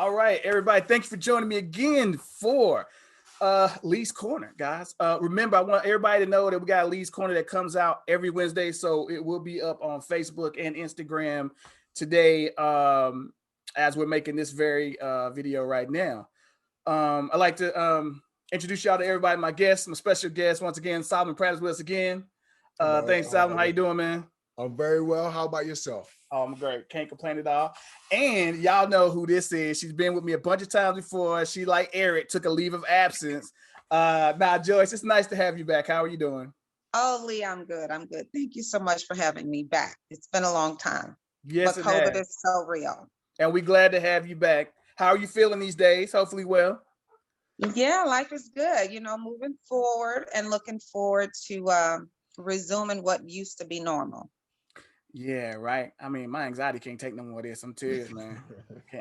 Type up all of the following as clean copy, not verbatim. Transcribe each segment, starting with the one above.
All right, everybody. Thank you for joining me again for Lee's Corner, guys. Remember, I want everybody to know that we got a Lee's Corner that comes out every Wednesday, so it will be up on Facebook and Instagram today as we're making this very video right now. I'd like to introduce y'all to everybody, my guests, my special guest, once again, Solomon Pratt is with us again. Thanks, Solomon. How you doing, man? I'm very well. How about yourself? Oh, I'm great. Can't complain at all. And y'all know who this is. She's been with me a bunch of times before. She, like Eric, took a leave of absence. Now, Joyce, it's nice to have you back. How are you doing? Oh, Lee, I'm good. I'm good. Thank you so much for having me back. It's been a long time. Yes, but COVID is so real. And we're glad to have you back. How are you feeling these days? Hopefully well. Yeah, life is good. Moving forward and looking forward to resuming what used to be normal. Yeah, right. I mean, my anxiety can't take no more of this. I'm serious, man.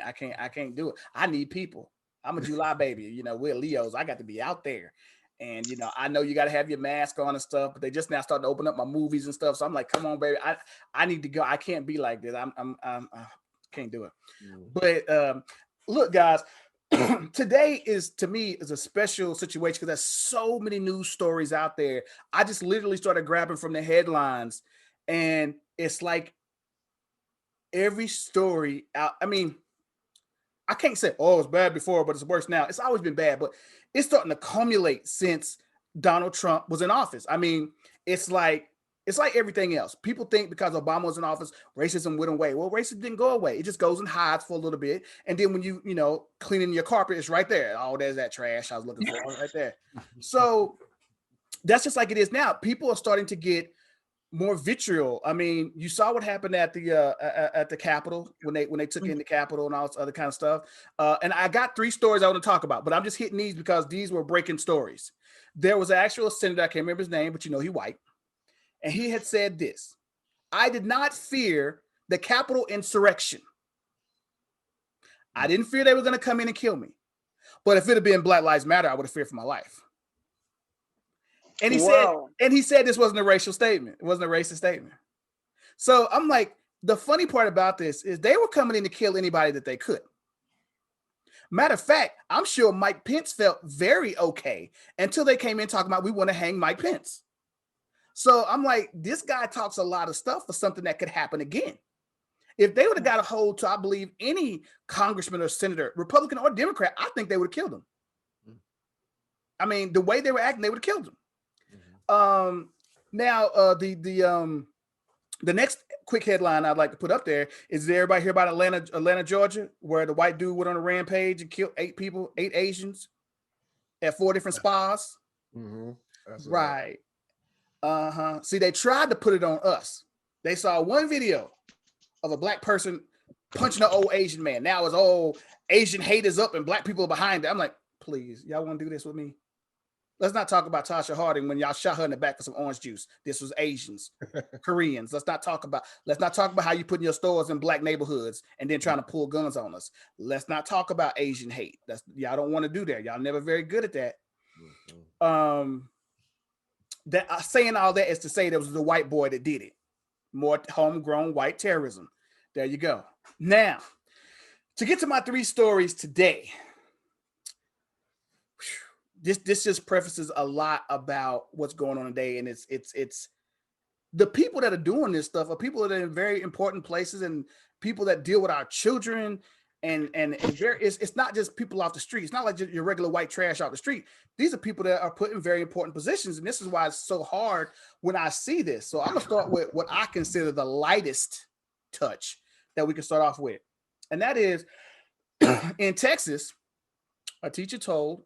I can't do it. I need people. I'm a July baby. We're Leos. I got to be out there. And I know you got to have your mask on and stuff, but they just now starting to open up my movies and stuff. So I'm like, come on, baby. I need to go. I can't be like this. I can't do it. But look, guys, today to me is a special situation because there's so many news stories out there. I just literally started grabbing from the headlines, and it's like every story out. I mean, I can't say, oh, it's bad before, but it's worse now. It's always been bad, but it's starting to accumulate since Donald Trump was in office. I mean, it's like everything else. People think because Obama was in office, racism went away. Well, racism didn't go away. It just goes and hides for a little bit. And then when you cleaning your carpet, it's right there. Oh, there's that trash I was looking for right there. So that's just like it is now. People are starting to get more vitriol. I mean, you saw what happened at the Capitol when they took in the Capitol and all this other kind of stuff. And I got 3 stories I want to talk about, but I'm just hitting these because these were breaking stories. There was an actual senator, I can't remember his name, but he white. And he had said this: I did not fear the Capitol insurrection. I didn't fear they were going to come in and kill me. But if it had been Black Lives Matter, I would have feared for my life. And he said this wasn't a racial statement. It wasn't a racist statement. So I'm like, the funny part about this is they were coming in to kill anybody that they could. Matter of fact, I'm sure Mike Pence felt very okay until they came in talking about we want to hang Mike Pence. So I'm like, this guy talks a lot of stuff for something that could happen again. If they would have got a hold to, I believe, any congressman or senator, Republican or Democrat, I think they would have killed him. I mean, the way they were acting, they would have killed him. Now, the next quick headline I'd like to put up there is: did everybody hear about Atlanta, Georgia, where the white dude went on a rampage and killed 8 people, 8 Asians at 4 different spas? Right. See, they tried to put it on us. They saw one video of a black person punching an old Asian man. Now it's all Asian hate is up and black people are behind it. I'm like, please, y'all want to do this with me? Let's not talk about Tasha Harding when y'all shot her in the back for some orange juice. This was Asians, Koreans. Let's not talk about how you put in your stores in black neighborhoods and then trying to pull guns on us. Let's not talk about Asian hate. Y'all don't want to do that. Y'all never very good at that. Saying all that is to say there was the white boy that did it. More homegrown white terrorism. There you go. Now, to get to my 3 stories today. This just prefaces a lot about what's going on today, and it's the people that are doing this stuff are people that are in very important places and people that deal with our children, and it's not just people off the street. It's not like your regular white trash off the street. These are people that are put in very important positions, and this is why it's so hard when I see this. So I'm gonna start with what I consider the lightest touch that we can start off with, and that is in Texas, a teacher told.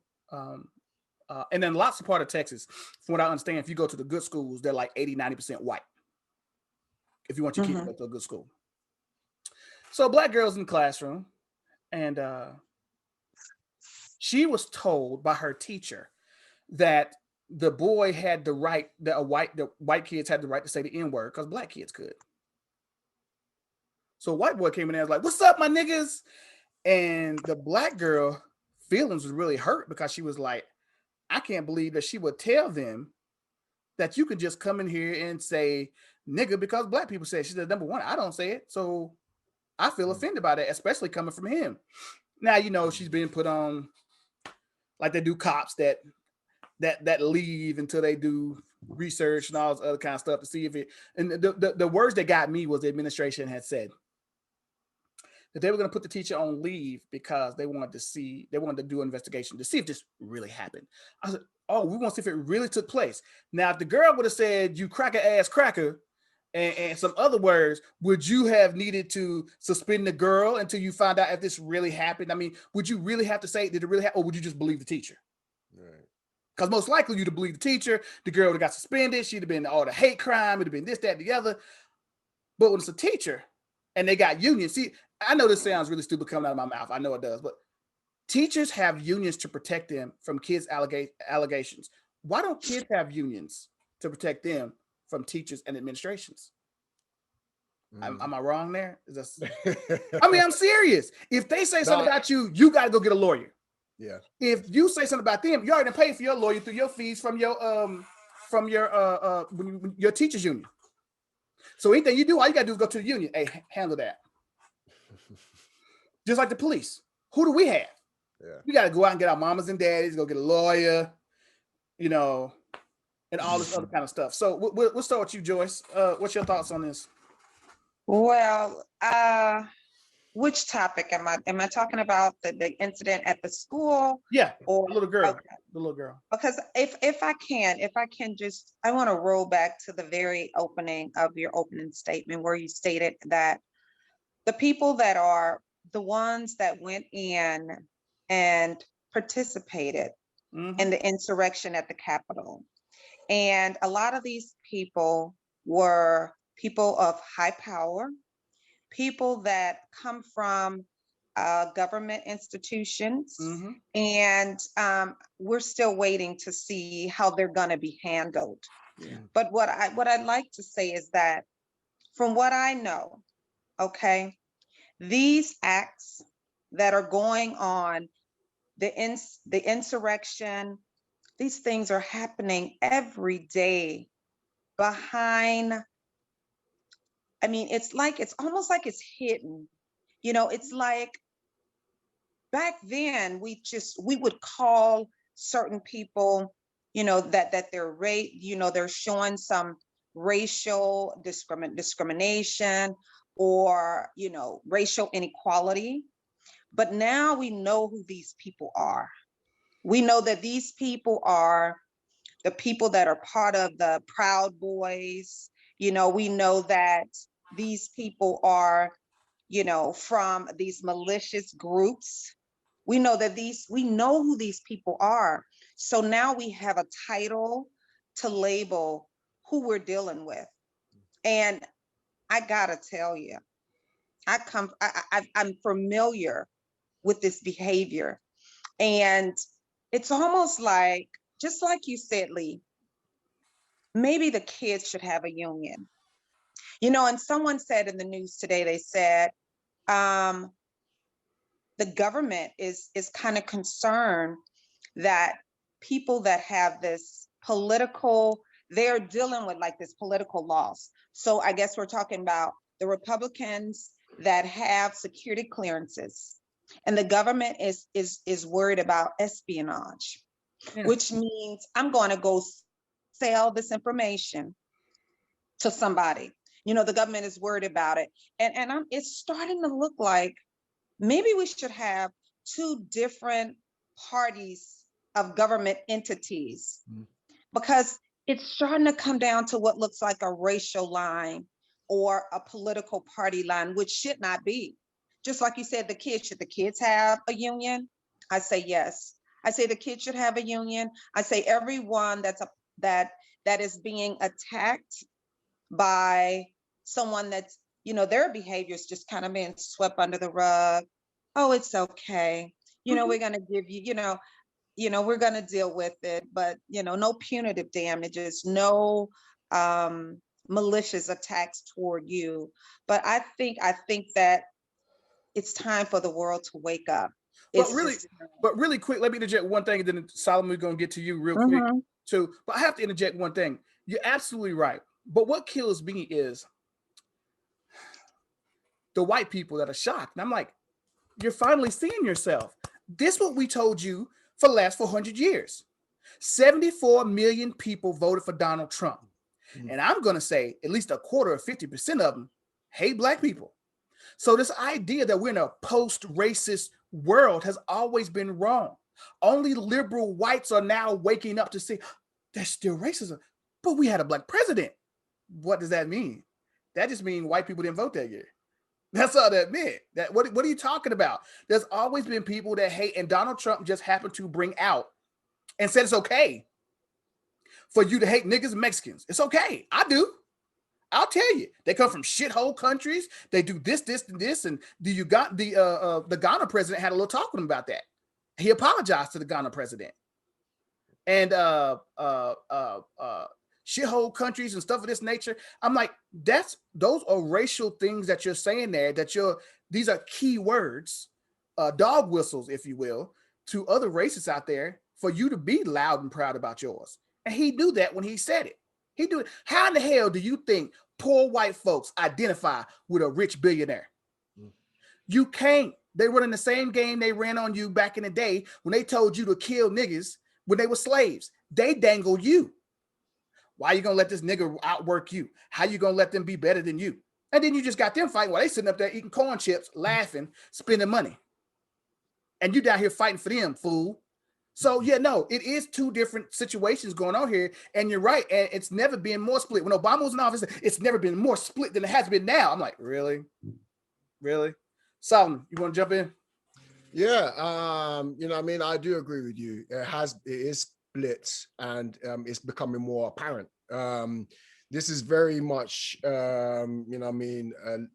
And then lots of part of Texas, from what I understand, if you go to the good schools, they're like 80-90% white. If you want your kids to go to a good school. So black girls in the classroom, and she was told by her teacher that the boy had the right, the white kids had the right to say the N-word because black kids could. So a white boy came in there and was like, "What's up, my niggas?" And the black girl feelings was really hurt because she was like, I can't believe that she would tell them that you can just come in here and say nigga because black people say it. She said, number one, I don't say it. So I feel offended by that, especially coming from him. Now, you know, she's being put on like they do cops that leave until they do research and all this other kind of stuff to see if it. And the words that got me was the administration had said that they were going to put the teacher on leave because they wanted to do an investigation to see if this really happened. I said, oh, we want to see if it really took place. Now, if the girl would have said, you cracker ass cracker, and some other words, would you have needed to suspend the girl until you find out if this really happened? I mean, would you really have to say, did it really happen, or would you just believe the teacher? Right. Because most likely you'd have believed the teacher, the girl would have got suspended, she'd have been all the hate crime, it'd have been this, that, the other. But when it's a teacher and they got unions, see, I know this sounds really stupid coming out of my mouth. I know it does, but teachers have unions to protect them from kids' allegations. Why don't kids have unions to protect them from teachers and administrations? Am I wrong there? I mean, I'm serious. If they say something about you, you got to go get a lawyer. Yeah. If you say something about them, you already pay for your lawyer through your fees from your teachers union. So anything you do, all you got to do is go to the union. Hey, handle that. Just like the police. Who do we have? Yeah. We got to go out and get our mamas and daddies, go get a lawyer, you know, and all this other kind of stuff. So we'll start with you, Joyce. What's your thoughts on this? Well, which topic am I? Am I talking about the incident at the school? Yeah, or the little girl. Okay. The little girl. Because if I can just, I want to roll back to the very opening of your opening statement where you stated that the people that are the ones that went in and participated in the insurrection at the Capitol, and a lot of these people were people of high power, people that come from government institutions, and we're still waiting to see how they're going to be handled. Yeah. But what I'd like to say is that from what I know, okay, these acts that are going on, the insurrection, these things are happening every day behind. I mean, it's almost like it's hidden. You know, it's like back then we would call certain people, you know, that they're showing some racial discrimination, or, you know, racial inequality. But now we know who these people are. We know that these people are the people that are part of the Proud Boys. You know, we know that these people are, you know, from these malicious groups. We know who these people are. So now we have a title to label who we're dealing with. And I gotta tell you, I'm familiar with this behavior. And it's almost like, just like you said, Lee, maybe the kids should have a union. You know, and someone said in the news today, they said, the government is kind of concerned that people that have this political, they're dealing with like this political loss. So I guess we're talking about the Republicans that have security clearances, and the government is worried about espionage, which means I'm going to go sell this information to somebody. You know, the government is worried about it. And it's starting to look like maybe we should have two different parties of government entities, because it's starting to come down to what looks like a racial line or a political party line, which should not be. Just like you said, should the kids have a union? I say yes. I say the kids should have a union. I say everyone that is being attacked by someone that's, you know, their behavior is just kind of being swept under the rug. Oh, it's okay. You know, we're going to give you, we're going to deal with it, but, you know, no punitive damages, no malicious attacks toward you. But I think that it's time for the world to wake up. But really quick, let me interject one thing, and then Solomon's going to get to you real quick too. But I have to interject one thing. You're absolutely right. But what kills me is the white people that are shocked. And I'm like, You're finally seeing yourself. This is what we told you for the last 400 years. 74 million people voted for Donald Trump. And I'm going to say at least a quarter or 50% of them hate black people. So this idea that we're in a post-racist world has always been wrong. Only liberal whites are now waking up to say there's still racism, but we had a black president. What does that mean? That just means white people didn't vote that year. That's all that meant. That what are you talking about? There's always been people that hate, and Donald Trump just happened to bring out and said it's okay for you to hate niggas and Mexicans. It's okay. I do. I'll tell you. They come from shithole countries. They do this, and this. And you got the Ghana president had a little talk with him about that. He apologized to the Ghana president. And shithole countries and stuff of this nature. I'm like, those are racial things that you're saying there, these are key words, dog whistles, if you will, to other racists out there for you to be loud and proud about yours. And he knew that when he said it. He do it. How in the hell do you think poor white folks identify with a rich billionaire? You can't. They run in the same game they ran on you back in the day when they told you to kill niggas when they were slaves. They dangled you. Why are you gonna let this nigga outwork you? How you gonna let them be better than you? And then you just got them fighting while they sitting up there eating corn chips, laughing, spending money. And you down here fighting for them, fool. So yeah, no, it is two different situations going on here. And you're right. And it's never been more split. When Obama was in office, it's never been more split than it has been now. I'm like, really? Really? Solomon, you want to jump in? Yeah, you know, I mean, I do agree with you. It is split, and it's becoming more apparent. This is very much, you know, I mean, an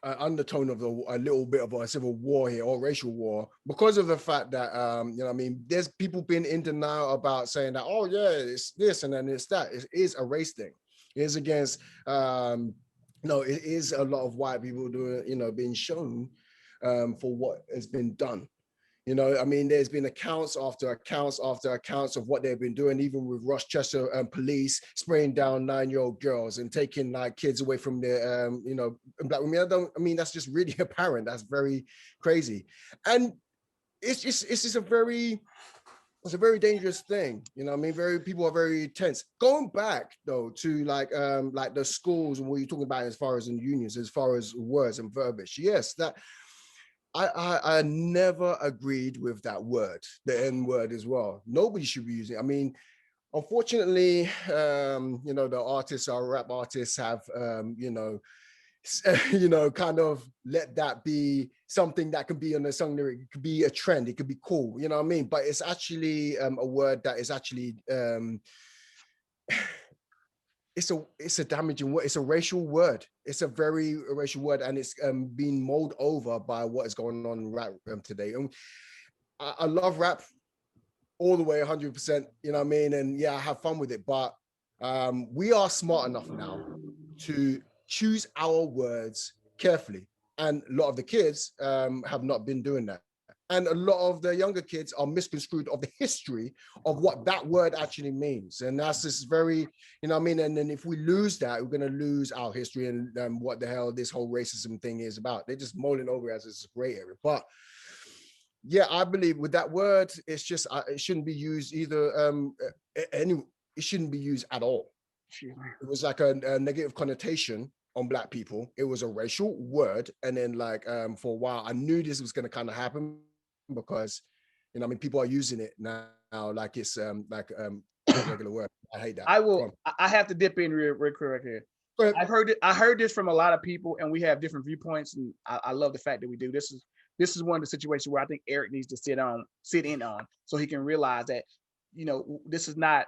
undertone of a little bit of a civil war here, or racial war, because of the fact that, you know, I mean, there's people been in denial about saying that, oh yeah, it's this and then it's that. It is a race thing. It is against, no, it is a lot of white people doing, you know, being shown for what has been done. You know, I mean, there's been accounts after accounts after accounts of what they've been doing, even with Rochester police spraying down 9-year-old girls and taking like kids away from their, you know, black women. I mean, that's just really apparent. That's very crazy. And it's just a very dangerous thing. You know, I mean, people are very tense. Going back though to like the schools and what you're talking about as far as in unions, as far as words and verbiage. Yes, that I never agreed with that word, the N word as well. Nobody should be using it. I mean, unfortunately, you know, the artists, our rap artists have, you know, kind of let that be something that can be on a song lyric. It could be a trend. It could be cool. You know what I mean? But it's actually a word that is actually, it's a damaging word. It's a racial word. It's a very racial word, and it's being mulled over by what is going on in rap today. And I love rap all the way, 100%. You know what I mean? And yeah, I have fun with it. But we are smart enough now to choose our words carefully, and a lot of the kids have not been doing that. And a lot of the younger kids are misconstrued of the history of what that word actually means. And that's just very, you know what I mean? And then if we lose that, we're going to lose our history and what the hell this whole racism thing is about. They're just mulling over as it's a gray area. But yeah, I believe with that word, it's just, it shouldn't be used either, it shouldn't be used at all. It was like a negative connotation on black people. It was a racial word. And then like, for a while, I knew this was going to kind of happen, because, you know, I mean, people are using it now like it's a regular word. I hate that. I have to dip in real quick here. I heard this from a lot of people, and we have different viewpoints, and I love the fact that we do. This is one of the situations where I think Eric needs to sit in on, so he can realize that, you know, this is not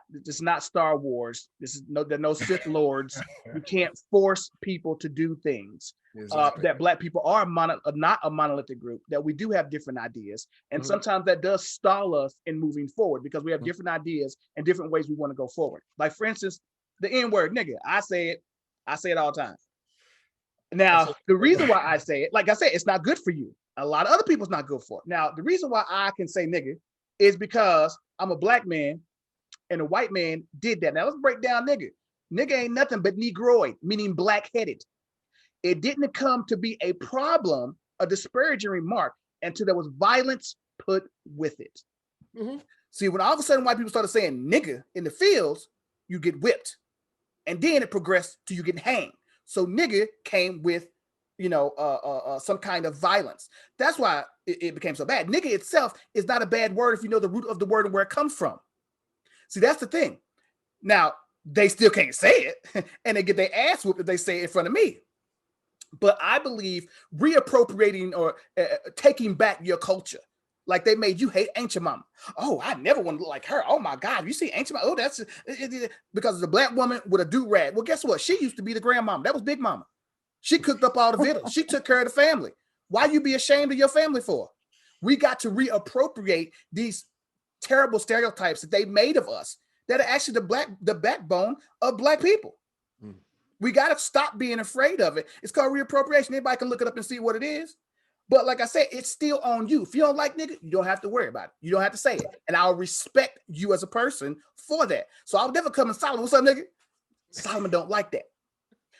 Star Wars. There are no Sith Lords. You can't force people to do things. Exactly. That black people are not a monolithic group, that we do have different ideas. And sometimes that does stall us in moving forward, because we have different ideas and different ways we want to go forward. Like, for instance, the N word, nigga, I say it all the time. Now, the reason why I say it, like I said, it's not good for you. A lot of other people, it's not good for. Now, the reason why I can say nigga is because I'm a black man and a white man did that. Now let's break down nigga. Nigga ain't nothing but negroid, meaning black-headed. It didn't come to be a problem, a disparaging remark, until there was violence put with it. Mhm. See, when all of a sudden white people started saying nigga in the fields, you get whipped. And then it progressed to you getting hanged. So nigga came with, some kind of violence. That's why it became so bad. Nigga itself is not a bad word if you know the root of the word and where it comes from. See, that's the thing. Now, they still can't say it, and they get their ass whooped if they say it in front of me. But I believe reappropriating or taking back your culture. Like they made you hate Ancient Mama. Oh, I never want to look like her. Oh my God, you see Ancient Mama? Oh, that's because the black woman with a do-rag. Well, guess what? She used to be the grandmama. That was Big Mama. She cooked up all the victuals. She took care of the family. Why you be ashamed of your family for? We got to reappropriate these terrible stereotypes that they made of us that are actually the backbone of black people. Mm. We got to stop being afraid of it. It's called reappropriation. Anybody can look it up and see what it is. But like I said, it's still on you. If you don't like nigga, you don't have to worry about it. You don't have to say it. And I'll respect you as a person for that. So I'll never come and Solomon, what's up, nigga? Solomon don't like that.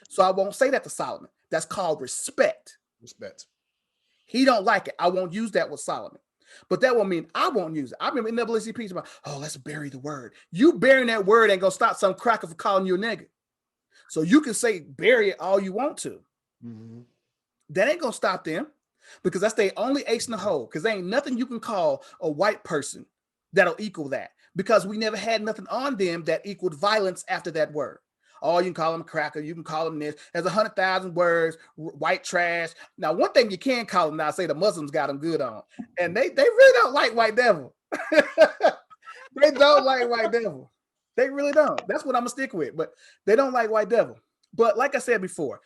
So I won't say that to Solomon. That's called respect. Respect. He don't like it. I won't use that with Solomon. But that won't mean I won't use it. I remember in NAACP about, oh, let's bury the word. You burying that word ain't gonna stop some cracker from calling you a nigga. So you can say bury it all you want to. Mm-hmm. That ain't gonna stop them because that's their only ace in the hole. Because there ain't nothing you can call a white person that'll equal that. Because we never had nothing on them that equaled violence after that word. Oh, you can call them a cracker. You can call them this. There's 100,000 words, white trash. Now, one thing you can call them now, say the Muslims got them good on. And they really don't like white devil. They don't like white devil. They really don't. That's what I'm going to stick with. But they don't like white devil. But like I said before,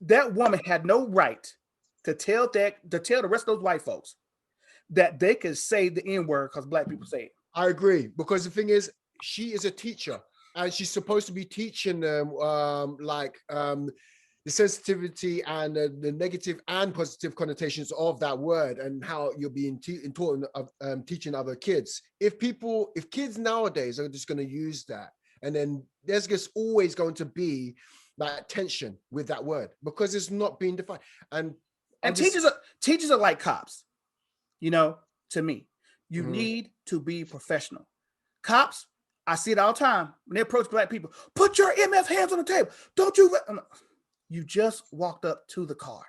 that woman had no right to tell the rest of those white folks that they could say the N-word because black people say it. I agree. Because the thing is, she is a teacher. And she's supposed to be teaching them the sensitivity and the negative and positive connotations of that word and how you're being taught teaching other kids. If kids nowadays are just going to use that, and then there's just always going to be that tension with that word because it's not being defined. And teachers are like cops. To me, you need to be professional. Cops. I see it all the time when they approach black people. Put your MF hands on the table. Don't you? You just walked up to the car.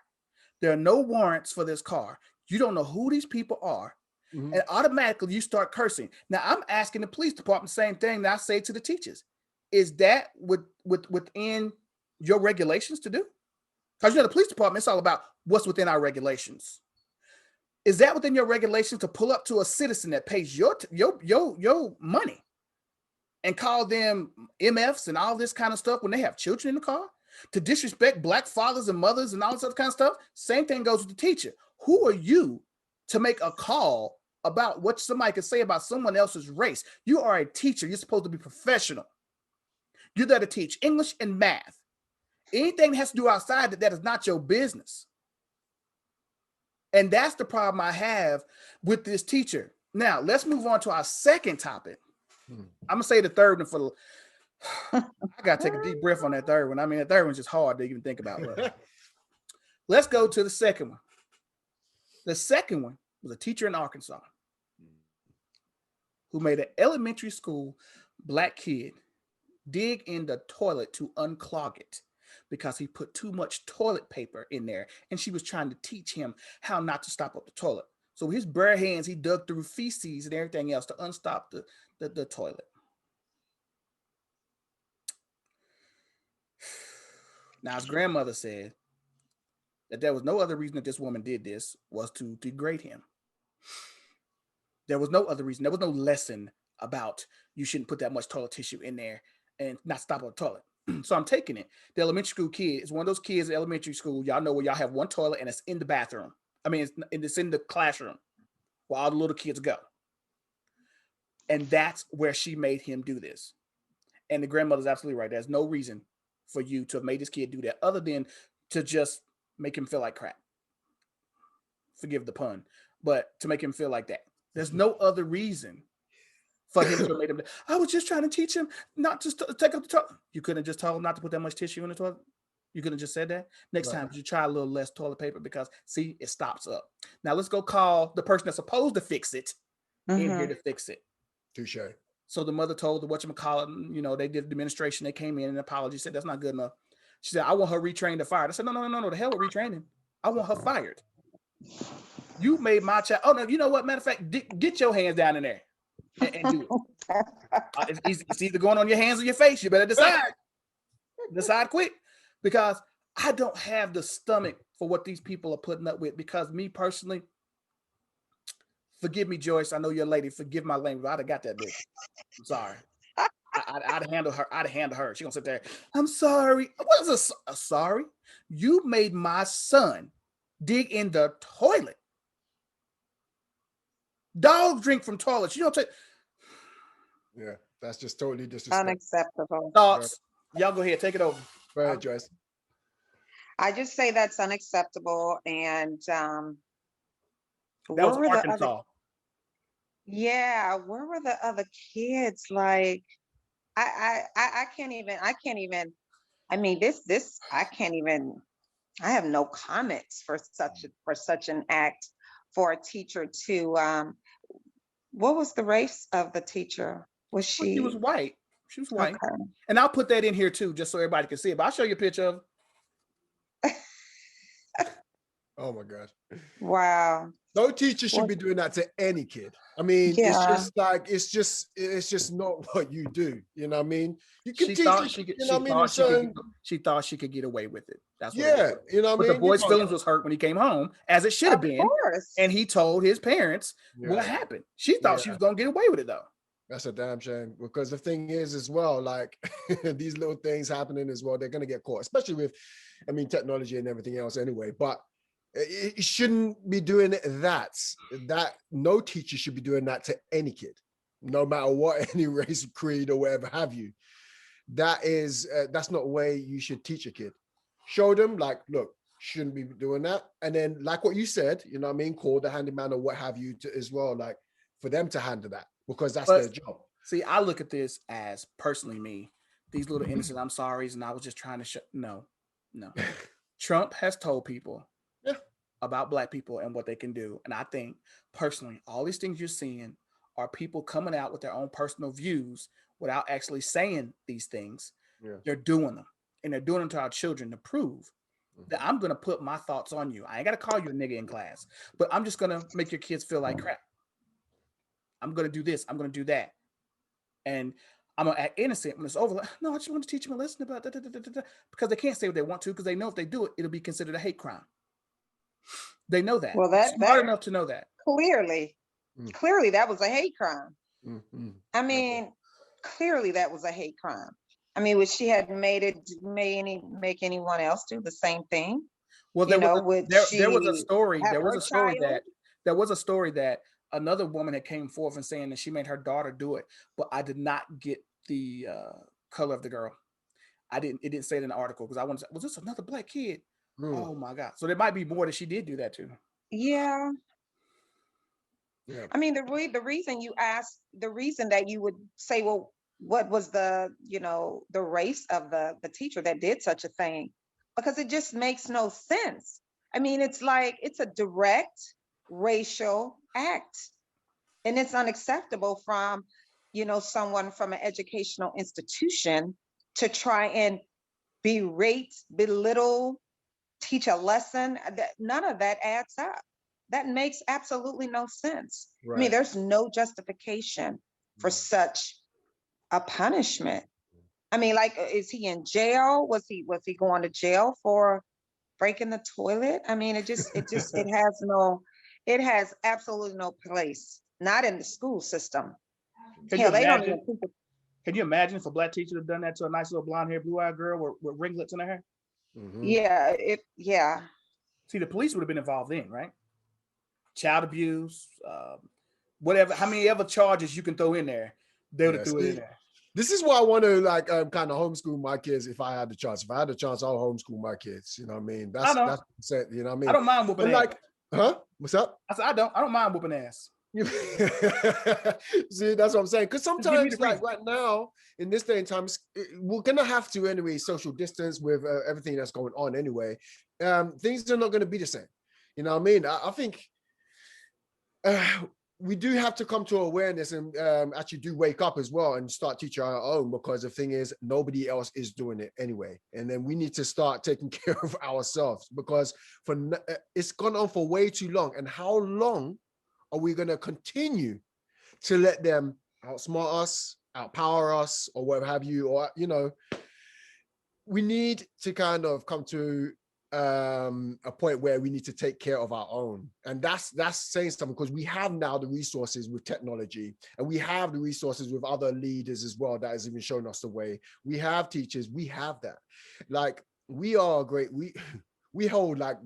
There are no warrants for this car. You don't know who these people are. Mm-hmm. And automatically you start cursing. Now I'm asking the police department the same thing that I say to the teachers. Is that within your regulations to do? Because the police department, it's all about what's within our regulations. Is that within your regulations to pull up to a citizen that pays your money and call them MFs and all this kind of stuff when they have children in the car? To disrespect black fathers and mothers and all this other kind of stuff? Same thing goes with the teacher. Who are you to make a call about what somebody could say about someone else's race? You are a teacher. You're supposed to be professional. You're there to teach English and math. Anything that has to do outside that is not your business. And that's the problem I have with this teacher. Now, let's move on to our second topic. I'm gonna say the third one for I gotta take a deep breath on that third one. I mean, the third one's just hard to even think about. Let's go to the second one. The second one was a teacher in Arkansas who made an elementary school black kid dig in the toilet to unclog it because he put too much toilet paper in there, and she was trying to teach him how not to stop up the toilet. So with his bare hands, he dug through feces and everything else to unstop the toilet. Now, his grandmother said that there was no other reason that this woman did this was to degrade him. There was no other reason. There was no lesson about you shouldn't put that much toilet tissue in there and not stop on the toilet. So I'm taking it. The elementary school kid is one of those kids in elementary school. Y'all know where y'all have one toilet and it's in the bathroom. I mean, it's in the classroom where all the little kids go. And that's where she made him do this. And the grandmother's absolutely right. There's no reason for you to have made this kid do that other than to just make him feel like crap. Forgive the pun, but to make him feel like that. There's no other reason for him to have made him. I was just trying to teach him not to take up the toilet. You couldn't have just told him not to put that much tissue in the toilet? You could have just said that. Next Right. time, you try a little less toilet paper because, see, it stops up. Now, let's go call the person that's supposed to fix it in here to fix it. Touche. So the mother told the whatchamacallit, they did the administration. They came in and apology, said, that's not good enough. She said, I want her retrained to fired. I said, no. The hell with retraining. I want her fired. You made my child. Oh, no, you know what? Matter of fact, get your hands down in there and do it. It's either going on your hands or your face. You better decide. Decide quick. Because I don't have the stomach for what these people are putting up with. Because me personally, forgive me, Joyce. I know you're a lady. Forgive my language. I'd have got that bitch. I'm sorry. I'd handle her. I'd handle her. She gonna sit there. I'm sorry. What is a sorry? You made my son dig in the toilet. Dogs drink from toilets. You don't take. Yeah, that's just totally disrespectful. Unacceptable. Thoughts? Y'all go ahead. Take it over. Go ahead, Joyce. I just say that's unacceptable. And that was Arkansas. Where were the other kids? Like, I can't even. I mean, I can't even. I have no comments for such an act for a teacher to. What was the race of the teacher? Was she? She was white. She was white. Okay. And I'll put that in here too, just so everybody can see it. But I'll show you a picture of. Oh my gosh. Wow. No teacher should be doing that to any kid. I mean, it's just not what you do. You know what I mean? You can teach. She thought she could get away with it. That's what you know what I mean? But the boy's feelings was hurt when he came home, as it should have been. Course. And he told his parents what happened. She thought she was gonna get away with it though. That's a damn shame, because the thing is as well, like these little things happening as well, they're gonna get caught, especially with, technology and everything else anyway. But it shouldn't be doing that. No teacher should be doing that to any kid, no matter what, any race, creed, or whatever have you. That's not the way you should teach a kid. Show them, like, look, shouldn't be doing that. And then, like what you said, call the handyman or what have you as well, like for them to handle that, because that's their job. See, I look at this as personally me, these little innocent I'm sorry's, and I was just trying to no. Trump has told people about Black people and what they can do. And I think personally, all these things you're seeing are people coming out with their own personal views without actually saying these things. They're doing them, and they're doing them to our children to prove that I'm going to put my thoughts on you. I ain't got to call you a nigga in class, but I'm just going to make your kids feel like crap. I'm going to do this. I'm going to do that. And I'm going to act innocent when it's over. Like, no, I just want to teach them a lesson about that. Because they can't say what they want to, because they know if they do it, it'll be considered a hate crime. They know that. Well, that's smart enough to know that. Clearly that was a hate crime. I mean, clearly that was a hate crime. I mean, would she have make anyone else do the same thing? Well, there was a story that another woman had came forth and saying that she made her daughter do it, but I did not get the color of the girl. It didn't say it in the article, because I wanted to say, was this another Black kid? Oh my God. So there might be more that she did do that too. Yeah. I mean, the reason that you would say, well, what was the race of the teacher that did such a thing? Because it just makes no sense. I mean, it's like, it's a direct racial act, and it's unacceptable from, someone from an educational institution to try and berate, belittle, teach a lesson. None of that adds up. That makes absolutely no sense. Right. I mean, there's no justification for such a punishment. I mean, like, is he in jail? Was he going to jail for breaking the toilet? I mean, it has absolutely no place. Not in the school system. Can you imagine if a Black teacher had done that to a nice little blonde-haired, blue-eyed girl with ringlets in her hair? Yeah. See, the police would have been involved in, right? Child abuse, whatever, how many other charges you can throw in there, they would have threw it in there. This is why I want to kind of homeschool my kids if I had the chance. If I had the chance, I'll homeschool my kids. You know what I mean? That's you know what I mean? I don't mind whooping ass. Huh? What's up? I said I don't mind whooping ass. See, that's what I'm saying. Because Just give me sometimes, the like reason. right now, in this day and time, we're gonna have to anyway social distance with everything that's going on anyway. Things are not going to be the same. You know what I mean? I think we do have to come to awareness and actually do wake up as well and start teaching our own, because the thing is, nobody else is doing it anyway. And then we need to start taking care of ourselves, because it's gone on for way too long. And how long are we going to continue to let them outsmart us, outpower us, or whatever have you? Or, you know, we need to kind of come to a point where we need to take care of our own. And that's saying something, because we have now the resources with technology, and we have the resources with other leaders as well that has even shown us the way. We have teachers, we have that. Like, we are great, we hold like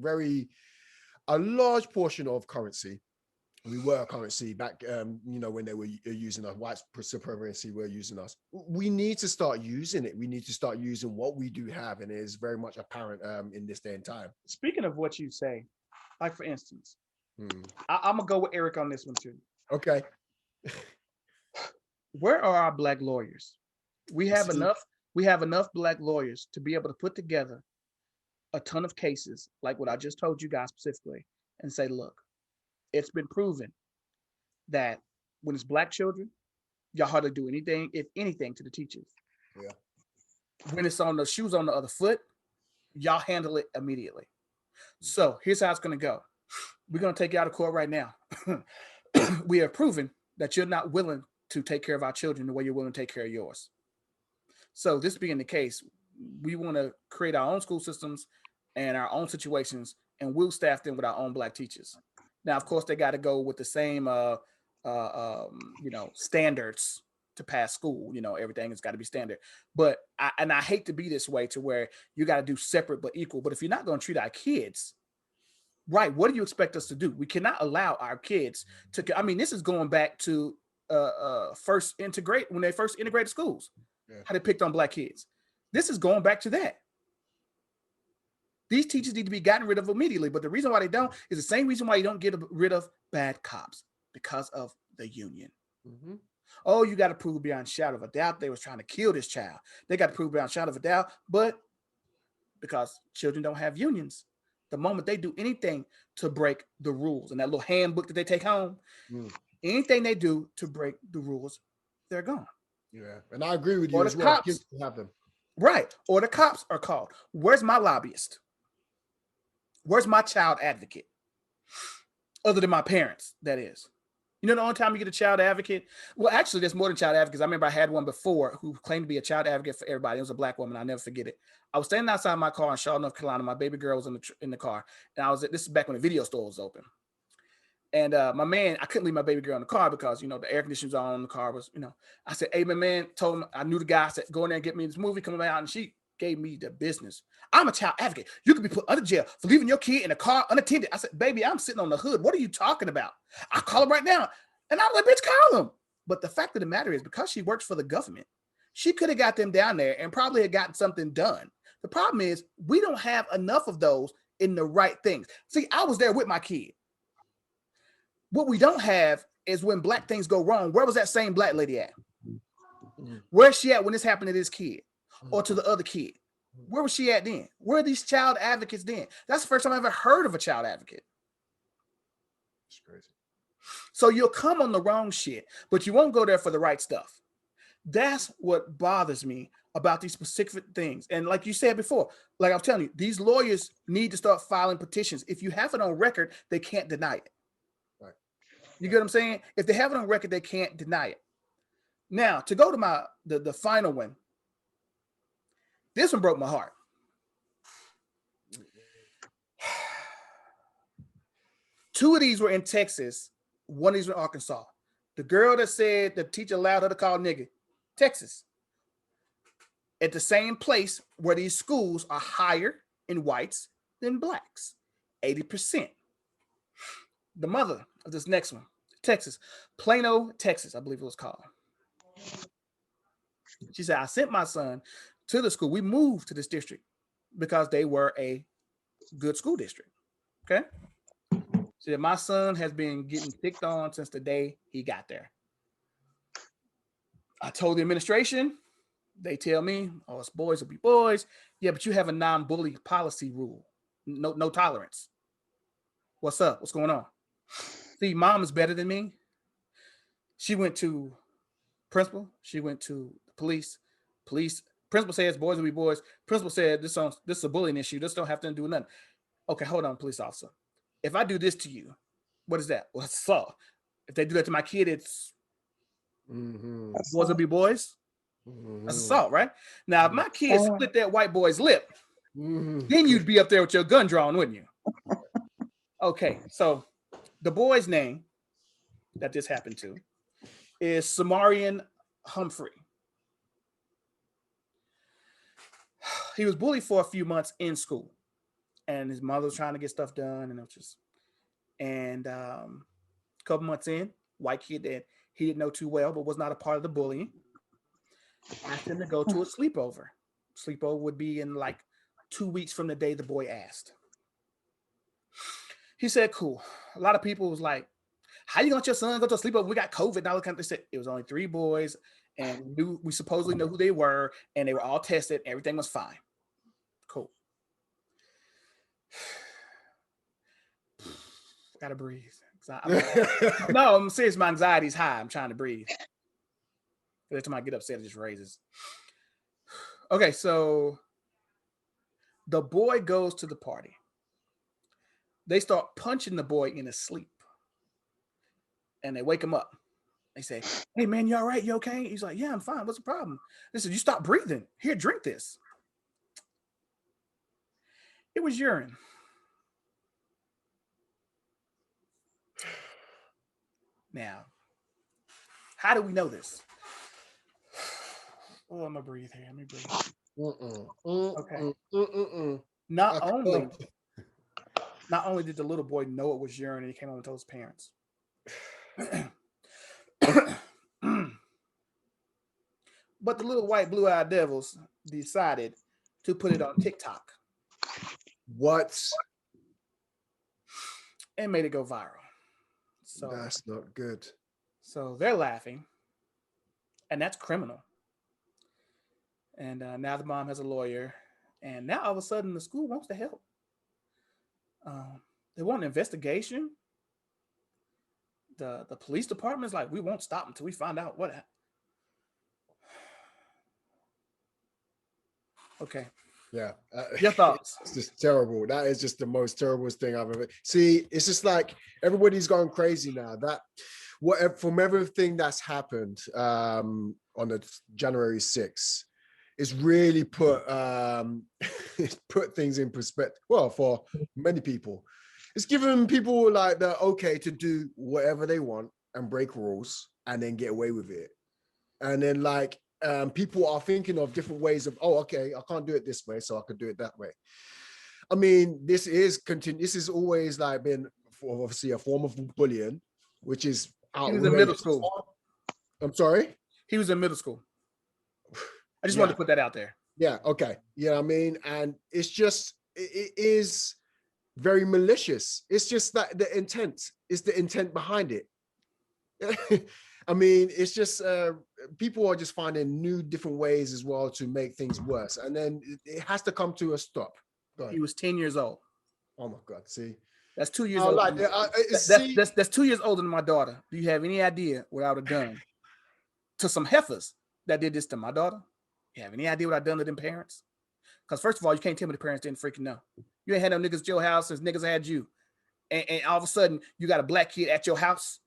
a large portion of currency. We were currency back, you know, when they were using us, white supremacy were using us. We need to start using it. We need to start using what we do have, and it is very much apparent in this day and time. Speaking of what you say, like for instance, I'm gonna go with Eric on this one too. Okay. Where are our black lawyers? We have enough. We have enough black lawyers to be able to put together a ton of cases, like what I just told you guys specifically, and say, look, it's been proven that when it's black children, y'all hardly do anything, if anything, to the teachers. Yeah. When it's on the shoes on the other foot, y'all handle it immediately. So here's how it's going to go. We're going to take you out of court right now. We have proven that you're not willing to take care of our children the way you're willing to take care of yours. So this being the case, we want to create our own school systems and our own situations, and we'll staff them with our own black teachers. Now, of course, they got to go with the same, standards to pass school. You know, everything has got to be standard. But I hate to be this way, to where you got to do separate but equal. But if you're not going to treat our kids right, what do you expect us to do? We cannot allow our kids to. I mean, this is going back to when they first integrated schools. Yeah. How they picked on black kids. This is going back to that. These teachers need to be gotten rid of immediately. But the reason why they don't is the same reason why you don't get rid of bad cops, because of the union. Mm-hmm. Oh, you got to prove beyond shadow of a doubt they was trying to kill this child. They got to prove beyond shadow of a doubt, but because children don't have unions, the moment they do anything to break the rules and that little handbook that they take home, anything they do to break the rules, they're gone. Yeah, and I agree with you as well. Kids have them. Right. Or the cops are called. Where's my lobbyist? Where's my child advocate? Other than my parents, that is. You know, the only time you get a child advocate, well, actually, there's more than child advocates. I remember I had one before who claimed to be a child advocate for everybody. It was a black woman. I'll never forget it. I was standing outside my car in Charlotte, North Carolina. My baby girl was in the car. And this is back when the video store was open. And my man, I couldn't leave my baby girl in the car because, you know, the air conditioning was on, the car was, you know. I said, hey, my man, told him, I knew the guy. I said, go in there and get me this movie coming out. And she gave me the business. I'm a child advocate. You could be put under jail for leaving your kid in a car unattended. I said, baby, I'm sitting on the hood. What are you talking about? I'll call him right now. And I was like, bitch, call him. But the fact of the matter is, because she works for the government, she could have got them down there and probably had gotten something done. The problem is, we don't have enough of those in the right things. See, I was there with my kid. What we don't have is when black things go wrong. Where was that same black lady at? Where's she at when this happened to this kid or to the other kid? Where was she at then? Where are these child advocates then? That's the first time I ever heard of a child advocate. It's crazy. So you'll come on the wrong shit, but you won't go there for the right stuff. That's what bothers me about these specific things. And like you said before, like I'm telling you, these lawyers need to start filing petitions. If you have it on record, they can't deny it. Right. You get what I'm saying? If they have it on record, they can't deny it. Now, to go to the final one, this one broke my heart. Two of these were in Texas. One of these were in Arkansas. The girl that said the teacher allowed her to call nigga, Texas. At the same place where these schools are higher in whites than blacks, 80%. The mother of this next one, Texas, Plano, Texas, I believe it was called. She said, I sent my son to the school. We moved to this district because they were a good school district. Okay. She said, my son has been getting picked on since the day he got there. I told the administration, they tell me, oh, it's boys will be boys. Yeah, but you have a non-bully policy rule. No tolerance. What's up? What's going on? See, mom is better than me. She went to principal. She went to the police. Police principal says boys will be boys. Principal said this is a bullying issue. This don't have to do nothing. Okay, hold on, police officer. If I do this to you, what is that? Well, it's assault. If they do that to my kid, it's boys will be boys. That's assault, right? Now, if my kid split that white boy's lip, then you'd be up there with your gun drawn, wouldn't you? Okay, so the boy's name that this happened to is Samarian Humphrey. He was bullied for a few months in school, and his mother was trying to get stuff done, and it was just, and a couple months in, white kid that he didn't know too well, but was not a part of the bullying, asked him to go to a sleepover. Sleepover would be in like 2 weeks from the day the boy asked. He said, cool. A lot of people was like, how you gonna let your son go to a sleepover? We got COVID. Now they said it was only 3 boys, and we supposedly know who they were, and they were all tested. Everything was fine. Cool. Gotta breathe. No, I'm serious. My anxiety's high. I'm trying to breathe. Every time I get upset, it just raises. Okay, so the boy goes to the party. They start punching the boy in his sleep. And they wake him up. They say, hey, man, you all right? You okay? He's like, yeah, I'm fine. What's the problem? They said, you stop breathing. Here, drink this. It was urine. Now, how do we know this? Oh, I'm going to breathe here. Let me breathe. Okay. Not only did the little boy know it was urine, and he came home and told his parents. But the little white blue-eyed devils decided to put it on TikTok. What? And made it go viral. So that's not good. So they're laughing, and that's criminal. And now the mom has a lawyer, and now all of a sudden the school wants to help. They want an investigation. The police department's like, we won't stop until we find out what happened. Okay. Yeah. Your thoughts? It's just terrible. That is just the most terrible thing I've ever. See, it's just like everybody's going crazy now. That from everything that's happened on the January 6th, it's really put put things in perspective. Well, for many people, it's given people like the okay to do whatever they want and break rules and then get away with it. And then like people are thinking of different ways of, oh, okay, I can't do it this way, so I could do it that way. I mean, this is always like been obviously a form of bullying, which is outrageous. He was in middle school. I'm sorry? He was in middle school. I just wanted to put that out there. Yeah, okay. Yeah, I mean, and it's just, it is very malicious. It's just that the intent is the intent behind it. I mean, it's just people are just finding new different ways as well to make things worse. And then it has to come to a stop. He was 10 years old. Oh my God, see? That's 2 years old. Like, that's 2 years older than my daughter. Do you have any idea what I would have done to some heifers that did this to my daughter? You have any idea what I done to them parents? Because first of all, you can't tell me the parents didn't freaking know. You ain't had no niggas at your house since niggas had you. And all of a sudden, you got a black kid at your house.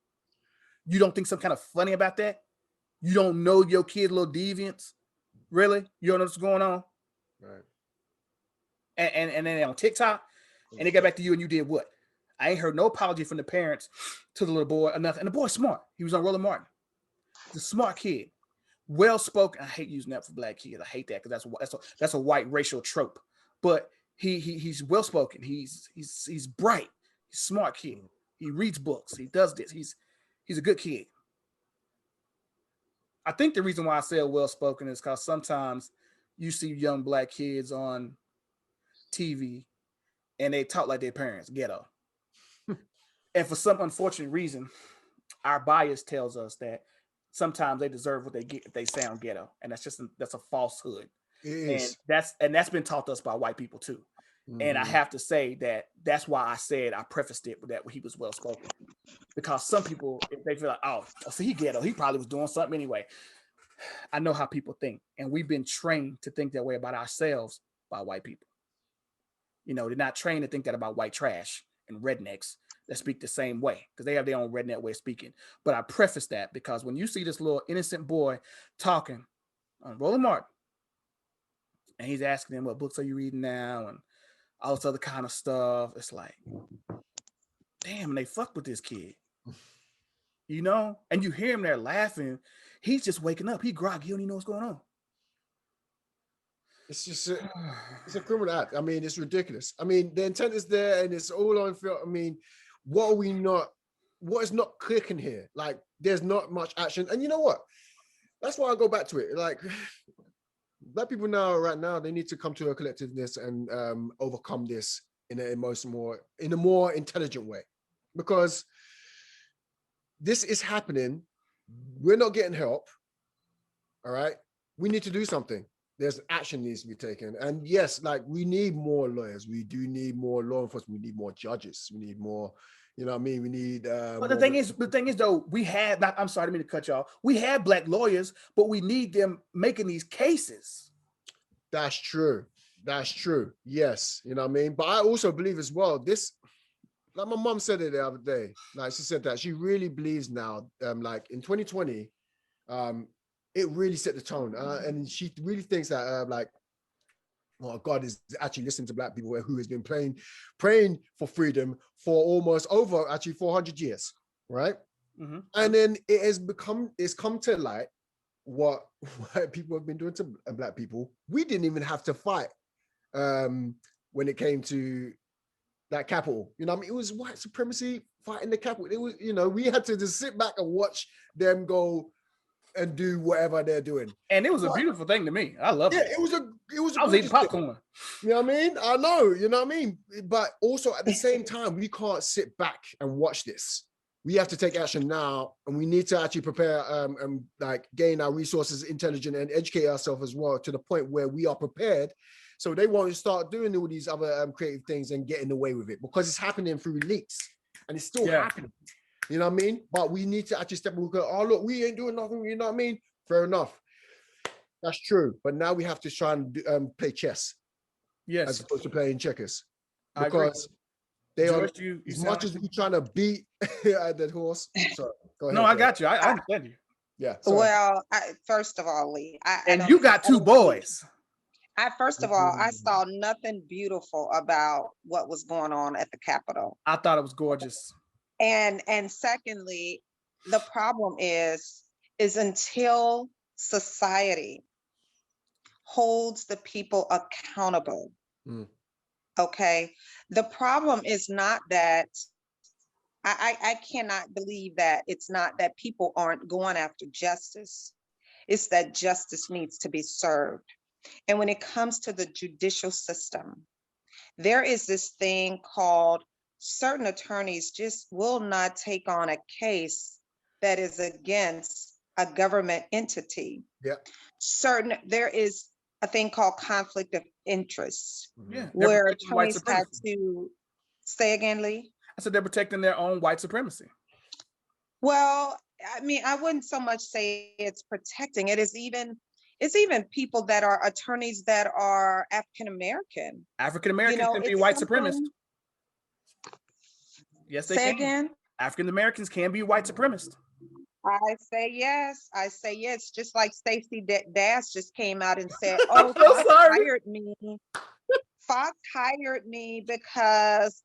You don't think some kind of funny about that? You don't know your kid little deviants? Really? You don't know what's going on? Right. And then on TikTok, and they got back to you and you did what? I ain't heard no apology from the parents to the little boy or nothing. And the boy's smart. He was on Roland Martin. He's a smart kid. Well-spoken. I hate using that for black kids. I hate that because that's a white racial trope. But he's well-spoken. He's bright. He's a smart kid. He reads books. He does this. He's a good kid. I think the reason why I say well-spoken is because sometimes you see young black kids on TV and they talk like their parents, ghetto. And for some unfortunate reason, our bias tells us that sometimes they deserve what they get if they sound ghetto, and that's a falsehood. It And is. that's been taught to us by white people too. And I have to say that's why I said I prefaced it with that he was well spoken, because some people, if they feel like, oh, see, he ghetto, he probably was doing something anyway. I know how people think, and we've been trained to think that way about ourselves by white people. They're not trained to think that about white trash and rednecks that speak the same way, because they have their own redneck way of speaking. But I preface that because when you see this little innocent boy talking on Roland Martin, and he's asking him, what books are you reading now, and all this other kind of stuff, it's like, damn, and they fuck with this kid. And you hear him there laughing. He's just waking up. He groggy. He don't even know what's going on. It's just it's a criminal act. I mean, it's ridiculous. I mean, the intent is there, and it's all on film. I mean, what is not clicking here? Like, there's not much action. And you know what? That's why I go back to it. Like, black people right now, they need to come to a collectiveness and overcome this in a more intelligent way, because this is happening. We're not getting help. All right, we need to do something. There's action needs to be taken, and yes, like, we need more lawyers. We do need more law enforcement. We need more judges. We need more. You know what I mean? We need. But the thing is, though, we have. I'm sorry, I didn't mean to cut you off. We have black lawyers, but we need them making these cases. That's true. That's true. Yes, you know what I mean. But I also believe as well. This, like my mom said it the other day. Like, she said that she really believes now. Like in 2020, it really set the tone, and she really thinks that like, well, God is actually listening to black people who has been praying for freedom for almost over actually 400 years, right? Mm-hmm. And then it's come to light what white people have been doing to black people. We didn't even have to fight when it came to that capital. You know what I mean? It was white supremacy fighting the capital. It was, we had to just sit back and watch them go and do whatever they're doing. And it was a beautiful thing to me. I love it. It was I was eating popcorn. You know what I mean? I know, you know what I mean? But also at the same time, we can't sit back and watch this. We have to take action now, and we need to actually prepare and like gain our resources, intelligent, and educate ourselves as well to the point where we are prepared, so they won't start doing all these other creative things and getting away with it, because it's happening through leaks and it's still happening. You know what I mean? But we need to actually step back and go, oh, look, we ain't doing nothing. You know what I mean? Fair enough. That's true. But now we have to try and play chess. Yes. As opposed to playing checkers. Because they George, are, as much as we're trying to beat that horse. Sorry, go ahead. No, I got you. I understand you. Yeah. Sorry. Well, first of all, Lee. You got two boys. First of all, I saw nothing beautiful about what was going on at the Capitol. I thought it was gorgeous. And secondly, the problem is until society holds the people accountable. Okay. The problem is not that I cannot believe that it's not that people aren't going after justice. It's that justice needs to be served. And when it comes to the judicial system, there is this thing called certain attorneys just will not take on a case that is against a government entity. Yeah. There is a thing called conflict of interest, where attorneys had to say again, Lee. I said they're protecting their own white supremacy. Well, I mean, I wouldn't so much say it's protecting it. It's even people that are attorneys that are African American. African Americans can be white supremacists. Yes, they can. Again? African Americans can be white supremacists. I say yes. Just like Stacey Dash just came out and said, "Oh, Fox hired me because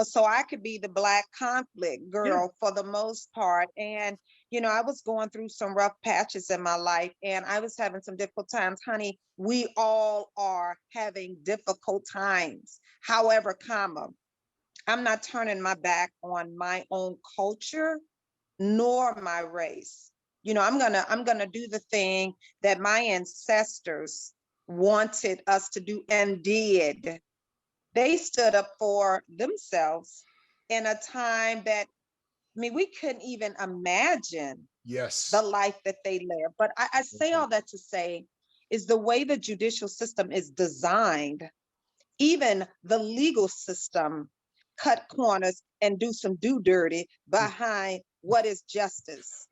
so I could be the black conflict girl for the most part." And I was going through some rough patches in my life, and I was having some difficult times, honey. We all are having difficult times. However, I'm not turning my back on my own culture nor my race. I'm gonna do the thing that my ancestors wanted us to do and did. They stood up for themselves in a time that, I mean, we couldn't even imagine the Yes. life that they live. But I say all that to say is the way the judicial system is designed, even the legal system cut corners and do some do dirty behind what is justice.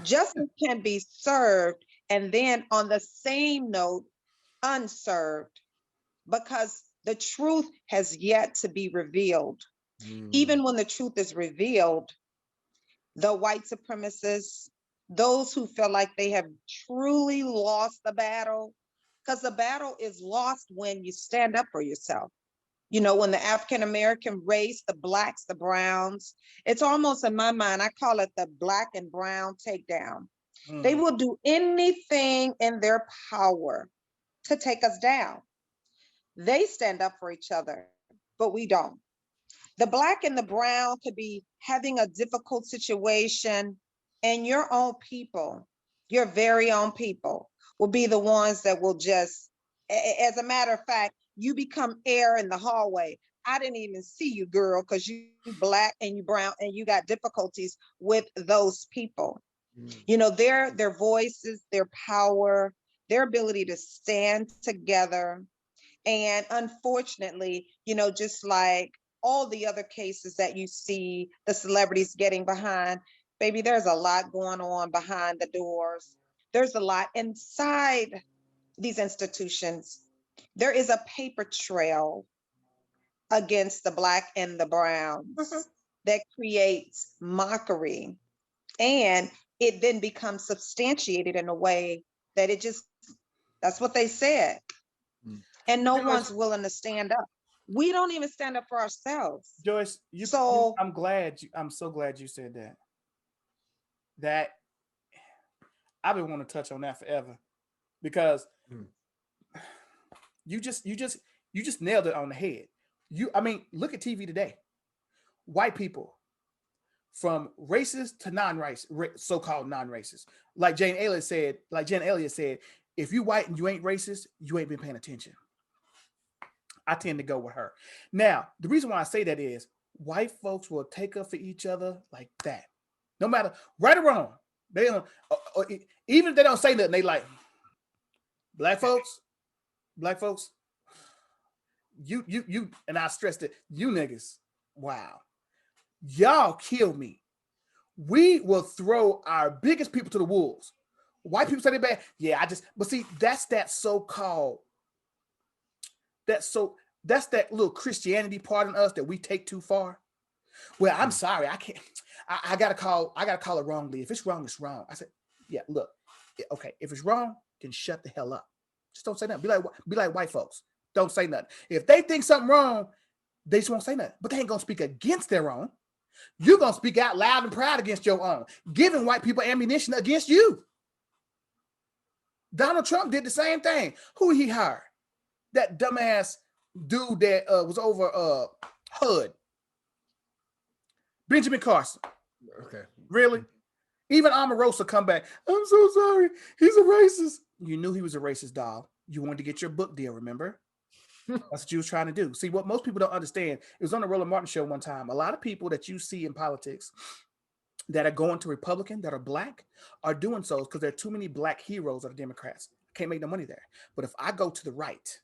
Justice can be served and then on the same note, unserved, because the truth has yet to be revealed. Mm. Even when the truth is revealed, the white supremacists, those who feel like they have truly lost the battle, because the battle is lost when you stand up for yourself. You know, when the African American race, the blacks, the browns, it's almost in my mind, I call it the black and brown takedown. They Mm. will do anything in their power to take us down. They stand up for each other, but we don't. The black and the brown could be having a difficult situation, and your own people, your very own people, will be the ones that will just, as a matter of fact, you become air in the hallway. I didn't even see you, girl, because you black and you brown and you got difficulties with those people. Mm. You know, their voices, their power, their ability to stand together. And unfortunately, you know, just like all the other cases that you see the celebrities getting behind, baby, there's a lot going on behind the doors. There's a lot inside these institutions. There is a paper trail against the black and the browns that creates mockery. And it then becomes substantiated in a way that it just, that's what they said. Mm. And no one's Joyce, willing to stand up. We don't even stand up for ourselves. Joyce, So, I'm so glad you said that. That I've been wanting to touch on that forever because Mm. you just you just you just nailed it on the head. I mean, look at TV today. White people, from racist to non-racist, so-called non-racist. Like Jane Elliott said, if you white and you ain't racist, you ain't been paying attention. I tend to go with her. Now, the reason why I say that is white folks will take up for each other like that. No matter right or wrong. They don't, even if they don't say nothing, they like black folks, black folks, you, and I stressed it, you niggas, wow, y'all kill me. We will throw our biggest people to the wolves. White people say they bad. Yeah, but see, that's that so-called, that's so, that's that little Christianity part in us that we take too far. Well, I'm sorry, I can't, I gotta call it wrongly. If it's wrong, it's wrong. I said, yeah, look, okay, if it's wrong, then shut the hell up. Just don't say nothing. Be like white folks. Don't say nothing. If they think something wrong, they just won't say nothing. But they ain't gonna speak against their own. You're gonna speak out loud and proud against your own, giving white people ammunition against you. Donald Trump did the same thing. Who he hired? That dumbass dude that was over HUD. Benjamin Carson. Okay. Really? Even Omarosa come back. I'm so sorry. He's a racist. You knew he was a racist, doll. You wanted to get your book deal, remember? That's what you was trying to do. See, what most people don't understand, it was on the Roland Martin show one time. A lot of people that you see in politics that are going to Republican, that are black, are doing so because there are too many black heroes of the Democrats. Can't make no money there. But if I go to the right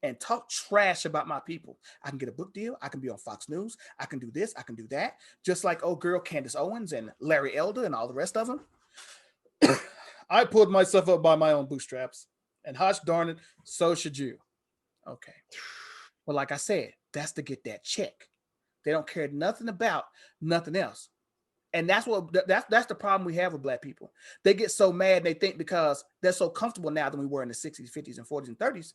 and talk trash about my people, I can get a book deal. I can be on Fox News. I can do this. I can do that. Just like old girl Candace Owens and Larry Elder and all the rest of them. I pulled myself up by my own bootstraps. And gosh darn it, so should you. Okay. Well, like I said, that's to get that check. They don't care nothing about nothing else. And that's the problem we have with black people. They get so mad and they think because they're so comfortable now than we were in the 60s, 50s, and 40s and 30s.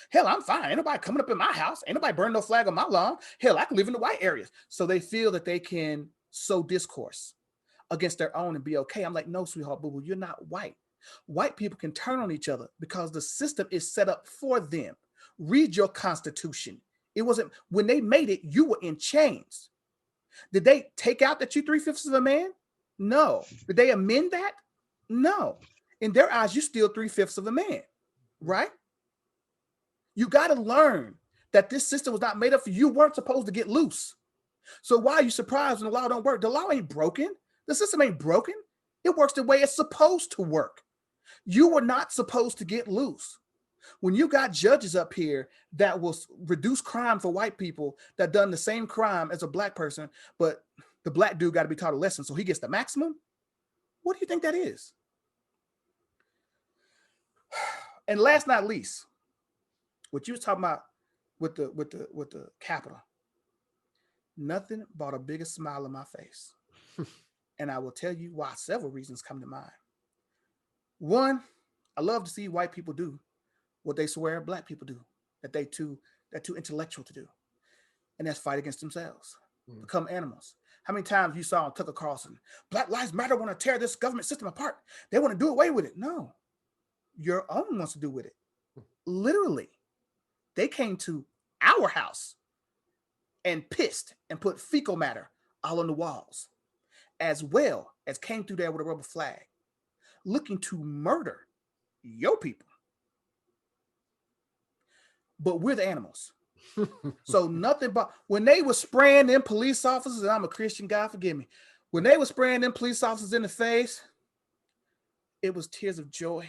Hell, I'm fine. Ain't nobody coming up in my house. Ain't nobody burning no flag on my lawn. Hell, I can live in the white areas. So they feel that they can sow discourse against their own and be okay. I'm like, no, sweetheart, boo-boo, you're not white. White people can turn on each other because the system is set up for them. Read your constitution. It wasn't, when they made it, you were in chains. Did they take out that you 3/5 of a man? No. Did they amend that? No. In their eyes, you still 3/5 of a man, right? You got to learn that this system was not made up for you. You weren't supposed to get loose. So why are you surprised when the law don't work? The law ain't broken. The system ain't broken. It works the way it's supposed to work. You were not supposed to get loose. When you got judges up here that will reduce crime for white people that done the same crime as a black person, but the black dude got to be taught a lesson so he gets the maximum. What do you think that is? And last not least, what you was talking about with the Capitol, nothing brought a bigger smile on my face. And I will tell you why. Several reasons come to mind. One, I love to see white people do what they swear black people do, that they're too intellectual to do. And that's fight against themselves, become animals. How many times you saw on Tucker Carlson, Black Lives Matter want to tear this government system apart. They want to do away with it. No, your own wants to do with it. Literally, they came to our house and pissed and put fecal matter all on the walls, as well as came through there with a rubber flag, looking to murder your people. But we're the animals. So nothing but when they were spraying them police officers, and I'm a Christian, God forgive me, when they were spraying them police officers in the face, it was tears of joy.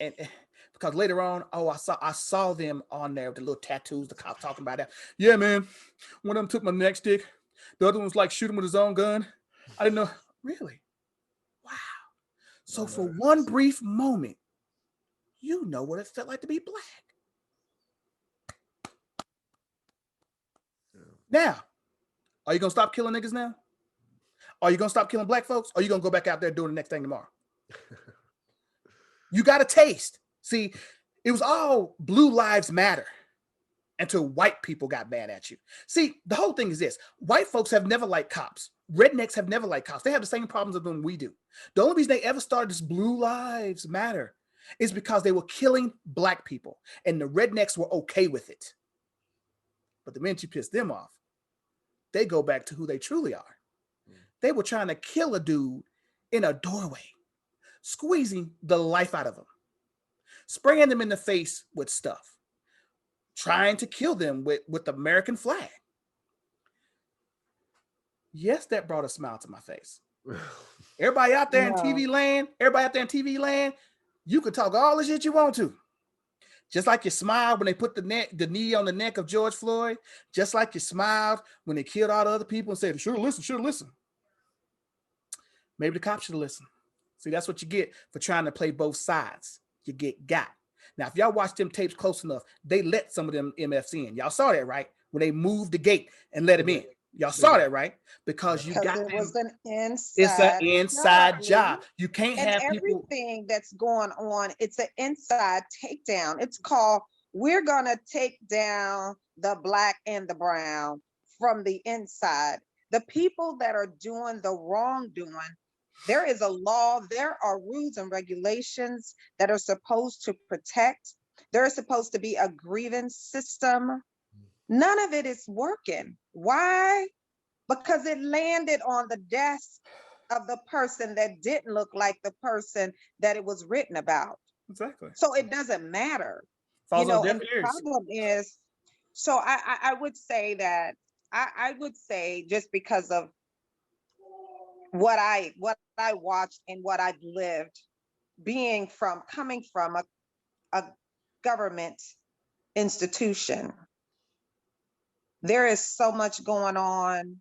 And because later on, I saw them on there with the little tattoos, the cops talking about that. Yeah, man, one of them took my neck stick. The other one was like shooting with his own gun. I didn't know. Really? Wow. So for one brief moment, you know what it felt like to be black. Now, are you going to stop killing niggas now? Are you going to stop killing black folks? Or are you going to go back out there doing the next thing tomorrow? You got a taste. See, it was all Blue Lives Matter until white people got mad at you. See, the whole thing is this. White folks have never liked cops. Rednecks have never liked cops. They have the same problems with them we do. The only reason they ever started this Blue Lives Matter is because they were killing black people and the rednecks were okay with it. But the minute you piss them off, they go back to who they truly are. They were trying to kill a dude in a doorway, squeezing the life out of them, spraying them in the face with stuff, trying to kill them with the American flag. Yes, that brought a smile to my face. Everybody out there in TV land, you could talk all the shit you want to. Just like you smiled when they put the knee on the neck of George Floyd, just like you smiled when they killed all the other people and said, should have listened. Maybe the cops should have listened. See, that's what you get for trying to play both sides. You get got. Now, if y'all watch them tapes close enough, they let some of them MFs in. Y'all saw that, right? When they moved the gate and let them in. Y'all saw that, right? Because you got it was an inside. It's an inside job. You can't have people. Everything that's going on, it's an inside takedown. It's called, we're gonna take down the black and the brown from the inside. The people that are doing the wrongdoing, there is a law, there are rules and regulations that are supposed to protect. There is supposed to be a grievance system. None of it is working. Why? Because it landed on the desk of the person that didn't look like the person that it was written about. Exactly. So it doesn't matter. Falls on deaf and ears. the problem is, so I would say that, I would say just because of what I watched and what I've lived, coming from a government institution, there is so much going on.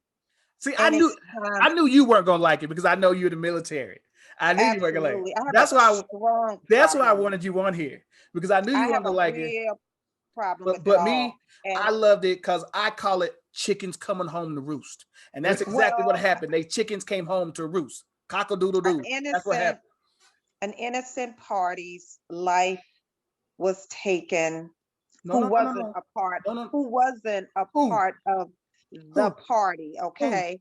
See, I knew you weren't gonna like it because I know you're the military. I knew you weren't gonna like it. That's why I wanted you on here, because I knew you weren't gonna like it. But me, I loved it because I call it chickens coming home to roost, and that's exactly what happened. They chickens came home to roost. Cock-a-doodle-doo. That's what happened. An innocent party's life was taken. Who wasn't a part of the party? Okay,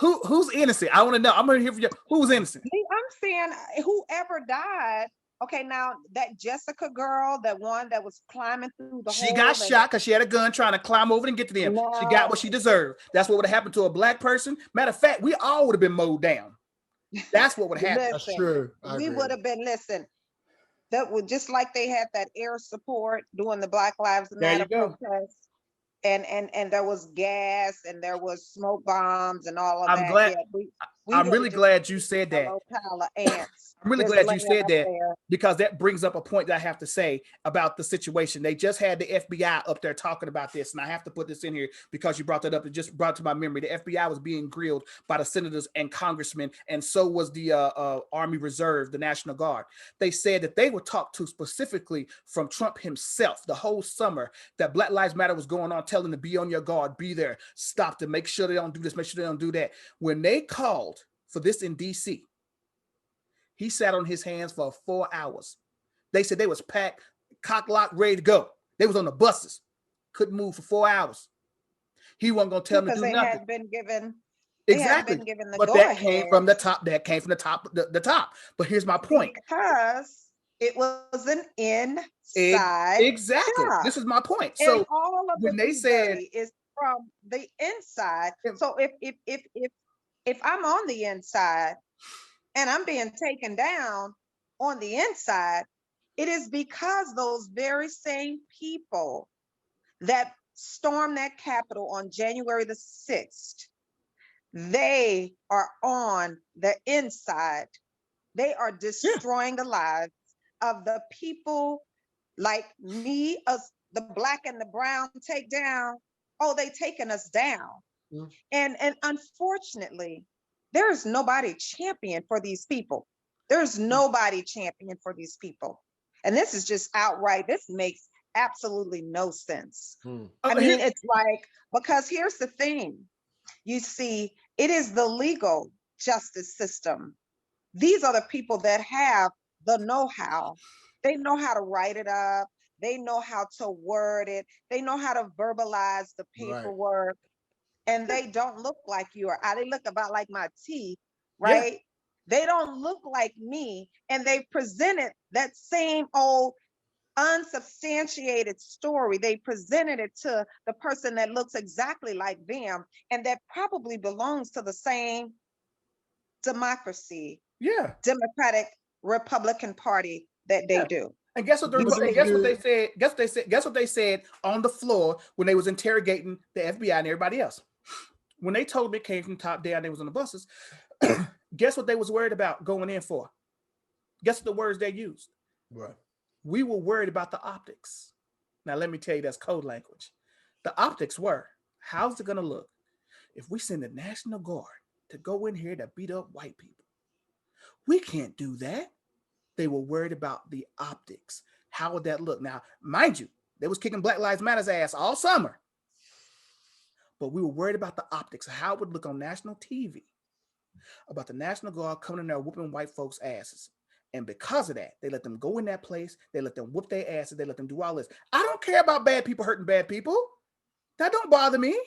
who's innocent? I want to know. I'm gonna hear from you. Who's innocent? I'm saying whoever died. Okay, now that Jessica girl, that one that was climbing through the hole. She got shot because she had a gun trying to climb over and get to them. No. She got what she deserved. That's what would have happened to a black person. Matter of fact, we all would have been mowed down. That's what would happen. That's true. We would have been, that would, just like they had that air support during the Black Lives Matter protest. and there was gas and there was smoke bombs and all of I'm that. glad. Yeah, we I'm would really have just glad you said a that. little pile of ants I'm really just glad you laying said up that there. because that brings up a point that I have to say about the situation. They just had the FBI up there talking about this, and I have to put this in here because you brought that up. It just brought to my memory. The FBI was being grilled by the senators and congressmen, and so was the Army Reserve, the National Guard. They said that they were talked to specifically from Trump himself the whole summer that Black Lives Matter was going on, telling them to be on your guard, be there, stop them, make sure they don't do this, make sure they don't do that. When they called for this in D.C., he sat on his hands for 4 hours. They said they was packed, cock locked, ready to go. They was on the buses, couldn't move for 4 hours. He wasn't gonna tell them to Because do nothing. they hadn't Exactly. been given the But go that came ahead from the top. That came from the top. The top. But here's my point. because it was an inside Exactly. job. This is my point. And So all of the when they said, V-Day is from the inside. So if I'm on the inside and I'm being taken down on the inside, it is because those very same people that stormed that Capitol on January the 6th, they are on the inside. They are destroying the lives of the people like me, us, the black and the brown take down. Oh, they taking us down. Mm. And unfortunately, there is nobody champion for these people. There's nobody champion for these people. And this is just outright, this makes absolutely no sense. I mean, it's like, because here's the thing. You see, it is the legal justice system. These are the people that have the know-how. They know how to write it up. They know how to word it. They know how to verbalize the paperwork. And they don't look like you or I. They look about like my teeth, right? They don't look like me. And they presented that same old unsubstantiated story. They presented it to the person that looks exactly like them and that probably belongs to the same democracy, Democratic Republican Party that they do. And guess what? Guess what they said? Guess what they said on the floor when they was interrogating the FBI and everybody else. When they told them it came from top down, they was on the buses. Guess what they was worried about going in for? Guess what the words they used? Right. We were worried about the optics. Now let me tell you, that's code language. The optics were, how's it gonna look if we send the National Guard to go in here to beat up white people? We can't do that. They were worried about the optics. How would that look? Now, mind you, they was kicking Black Lives Matter's ass all summer. But we were worried about the optics, how it would look on national TV, about the National Guard coming in there whooping white folks' asses. And because of that, they let them go in that place. They let them whoop their asses. They let them do all this. I don't care about bad people hurting bad people. That don't bother me.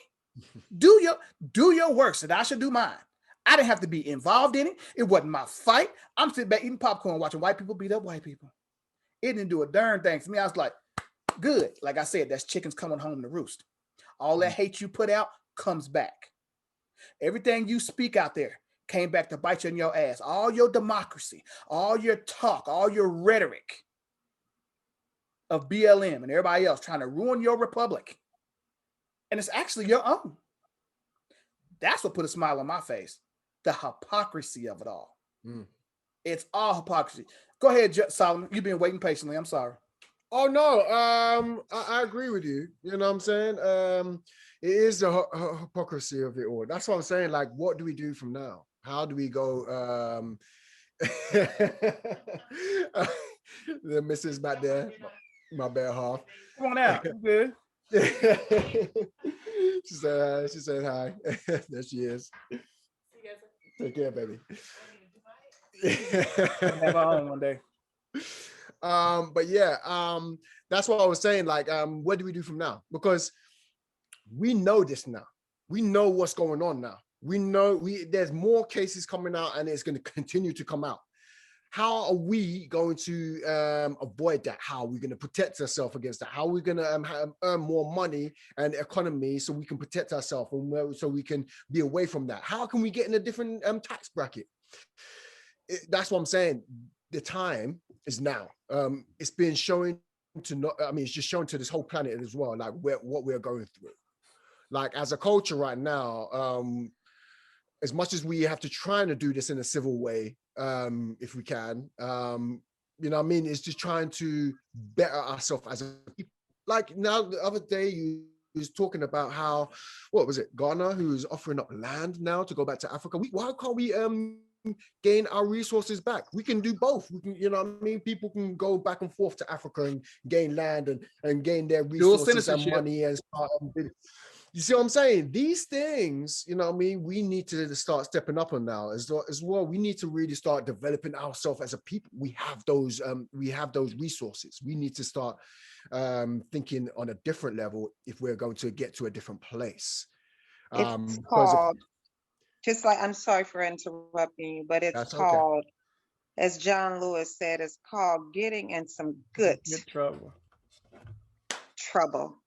Do your work, so that I should do mine. I didn't have to be involved in it. It wasn't my fight. I'm sitting back eating popcorn, watching white people beat up white people. It didn't do a darn thing for me. I was like, good. Like I said, that's chickens coming home to roost. All that hate you put out comes back. Everything you speak out there came back to bite you in your ass. All your democracy, all your talk, all your rhetoric of BLM and everybody else trying to ruin your republic. And it's actually your own. That's what put a smile on my face. The hypocrisy of it all. It's all hypocrisy. Go ahead, Solomon. You've been waiting patiently. I'm sorry. Oh no, I agree with you. You know what I'm saying? It is the hypocrisy of it all. That's what I'm saying. Like, what do we do from now? How do we go? The missus back there, my better half. Come on out. You good? She said hi. There she is. Take care, baby. Have our own one day. But yeah, that's what I was saying. Like, what do we do from now? Because we know this now. We know what's going on now. We know there's more cases coming out, and it's going to continue to come out. How are we going to avoid that? How are we going to protect ourselves against that? How are we going to earn more money and economy so we can protect ourselves and so we can be away from that? How can we get in a different tax bracket? That's what I'm saying. The time is now. It's been showing to it's just shown to this whole planet as well, like what we're going through. like as a culture right now, as much as we have to try to do this in a civil way, if we can, you know what I mean, it's just trying to better ourselves as a people. Like now, the other day, you was talking about how, what was it, Ghana, who's offering up land now to go back to Africa. Why can't we gain our resources back? We can do both. We can, you know what I mean? People can go back and forth to Africa and gain land and gain their Dual resources and citizenship. money and start. You see what I'm saying? These things, you know what I mean? We need to start stepping up on now as well. We need to really start developing ourselves as a people. We have those resources. We need to start thinking on a different level if we're going to get to a different place. It's Because called, just like, I'm sorry for interrupting you, but it's that's okay. called, as John Lewis said, it's called getting in some good Good trouble. trouble.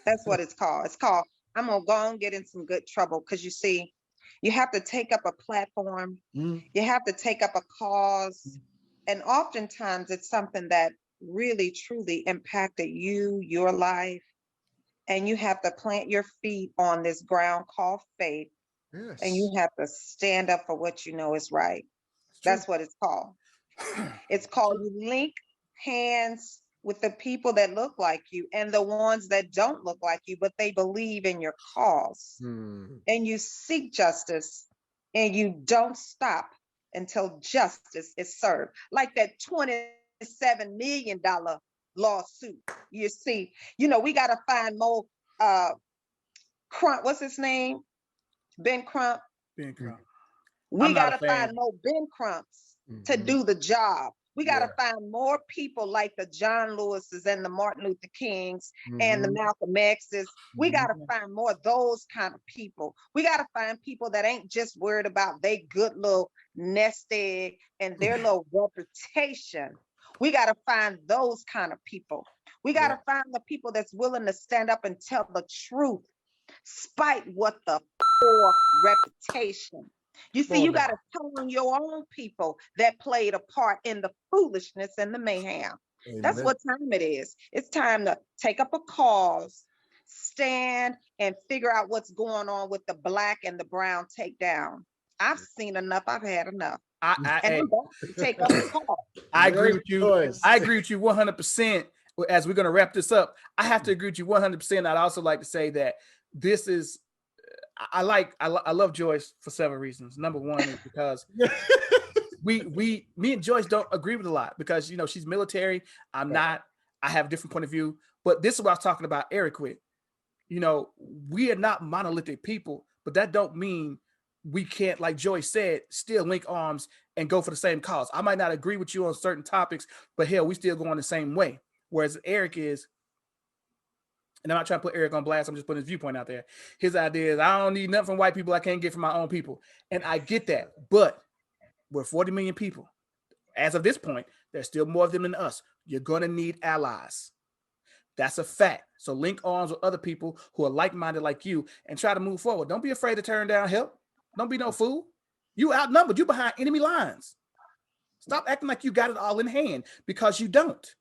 That's what it's called. It's called, I'm gonna go and get in some good trouble. Because you see, you have to take up a platform, Mm. you have to take up a cause, and oftentimes it's something that really truly impacted you, your life, and you have to plant your feet on this ground called faith, and Yes. you have to stand up for what you know is right. It's true. That's what it's called. It's called you link hands with the people that look like you and the ones that don't look like you, but they believe in your cause. Mm. And you seek justice and you don't stop until justice is served. Like that $27 million lawsuit. You see, you know, we got to find more Crump, what's his name? Ben Crump. Being crunk. We I'm not got a to find fan. more Ben Crumps to Mhm. do the job. We got to Yeah. find more people like the John Lewises and the Martin Luther Kings and the Mhm. Malcolm X's. We got to Mhm. find more of those kind of people. We got to find people that ain't just worried about their good little nest egg and their little reputation. We got to find those kind of people. We got Yeah. to find the people that's willing to stand up and tell the truth, spite what the poor reputation. You see, Boy, you man. got to tell on your own people that played a part in the foolishness and the mayhem. That's Amen. what time it is. It's time to take up a cause, stand, and figure out what's going on with the black and the brown takedown. I've seen enough. I've had enough. And Hey, I'm going to take up a cause. I agree Yes, with you. Joyce. I agree with you 100%. As we're going to wrap this up, I have to agree with you 100%. I'd also like to say that this is, I love Joyce for several reasons. Number one is because me and Joyce don't agree with a lot because, you know, she's military. I'm not. I have a different point of view. But this is what I was talking about Eric with. You know, we are not monolithic people, but that don't mean we can't, like Joyce said, still link arms and go for the same cause. I might not agree with you on certain topics, but hell, we still go on the same way. Whereas Eric is, and I'm not trying to put Eric on blast, I'm just putting his viewpoint out there. His idea is I don't need nothing from white people I can't get from my own people. And I get that, but we're 40 million people. As of this point, there's still more of them than us. You're gonna need allies. That's a fact. So link arms with other people who are like-minded like you and try to move forward. Don't be afraid to turn down help. Don't be no fool. You outnumbered. You behind enemy lines. Stop acting like you got it all in hand because you don't.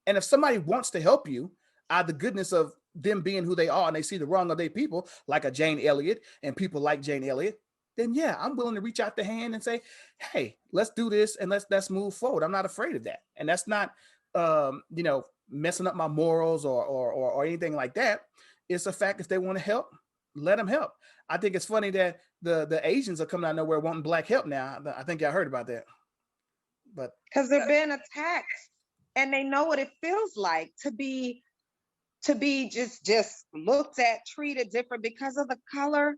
And if somebody wants to help you out of the goodness of them being who they are and they see the wrong of their people, like a Jane Elliott and people like Jane Elliott, then yeah, I'm willing to reach out the hand and say, hey, let's do this and let's move forward. I'm not afraid of that. And that's not you know, messing up my morals or anything like that. It's a fact if they want to help, let them help. I think it's funny that the Asians are coming out of nowhere wanting black help now. I think y'all heard about that. But Because they're being attacked and they know what it feels like to be just looked at, treated different because of the color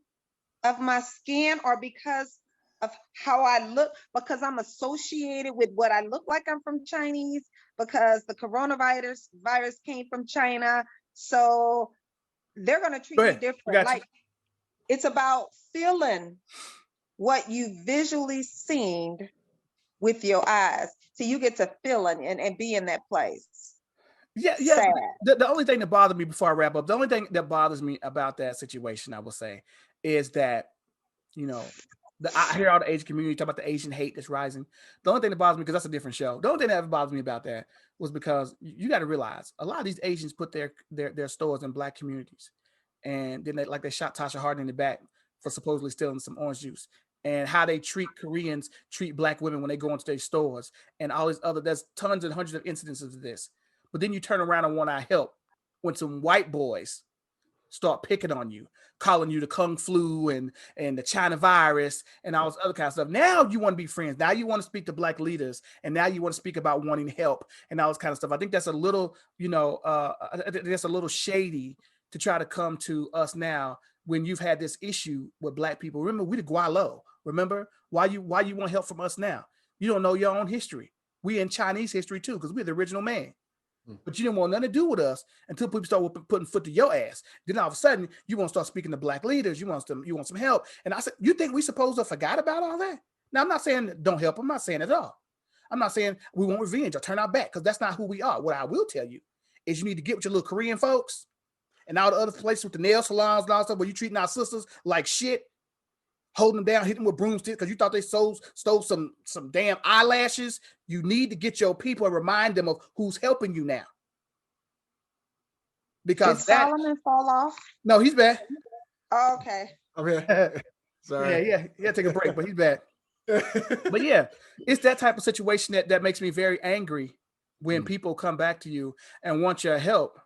of my skin or because of how I look, because I'm associated with what I look like. I'm from Chinese, because the coronavirus came from China. So they're going to go treat me ahead. We different. got you. Like, it's about feeling what you visually seen with your eyes. So you get to feel it and be in that place. Yeah, yeah. Sad. The only thing that bothered me before I wrap up, the only thing that bothers me about that situation, I will say, is that, you know, I hear all the Asian community talk about the Asian hate that's rising. The only thing that bothers me, because that's a different show, the only thing that ever bothers me about that was because you got to realize a lot of these Asians put their stores in black communities. and then they shot Tasha Hardin in the back for supposedly stealing some orange juice. And how they treat Koreans, treat black women when they go into their stores, and all this other. There's tons and hundreds of incidences of this. But then you turn around and want our help when some white boys start picking on you, calling you the Kung Flu and the China virus and all this other kind of stuff. Now you want to be friends. Now you want to speak to black leaders, and now you want to speak about wanting help and all this kind of stuff. I think that's a little, that's a little shady to try to come to us now when you've had this issue with black people. Remember, we the Gualo. Remember why you want help from us now? You don't know your own history. We in Chinese history too, because we're the original man. But you didn't want nothing to do with us until people start putting foot to your ass. Then all of a sudden, you want to start speaking to black leaders. You want some help. And I said, you think we supposed to forgot about all that? Now, I'm not saying don't help. I'm not saying at all. I'm not saying we want revenge or turn our back, because that's not who we are. What I will tell you is you need to get with your little Korean folks and all the other places with the nail salons and all stuff where you treating our sisters like shit, holding them down, hitting them with broomsticks because you thought they stole some damn eyelashes. You need to get your people and remind them of who's helping you now. Because did Solomon fall off? No, he's back. Oh, okay. Okay. Sorry. Yeah. He had to take a break, but he's back. But yeah, it's that type of situation that makes me very angry when people come back to you and want your help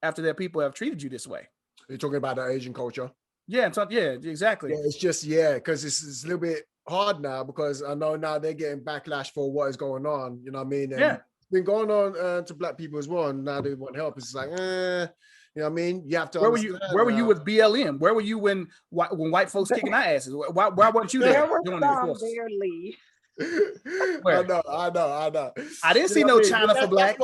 after their people have treated you this way. You're talking about the Asian culture. Yeah, exactly. Yeah, it's just because it's a little bit hard now, because I know now they're getting backlash for what is going on. You know what I mean? And it's been going on to black people as well. And now they want help. It's like, you know what I mean? You have to. Where were you with BLM? Where were you when white folks kicking our asses? Why weren't you there? There were some barely. I know. I didn't see no China for blacks.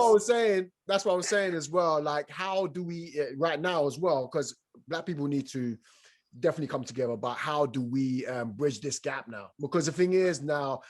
That's what I was saying as well. Like, how do we right now as well? Because black people need to definitely come together about how do we bridge this gap now? Because the thing is now,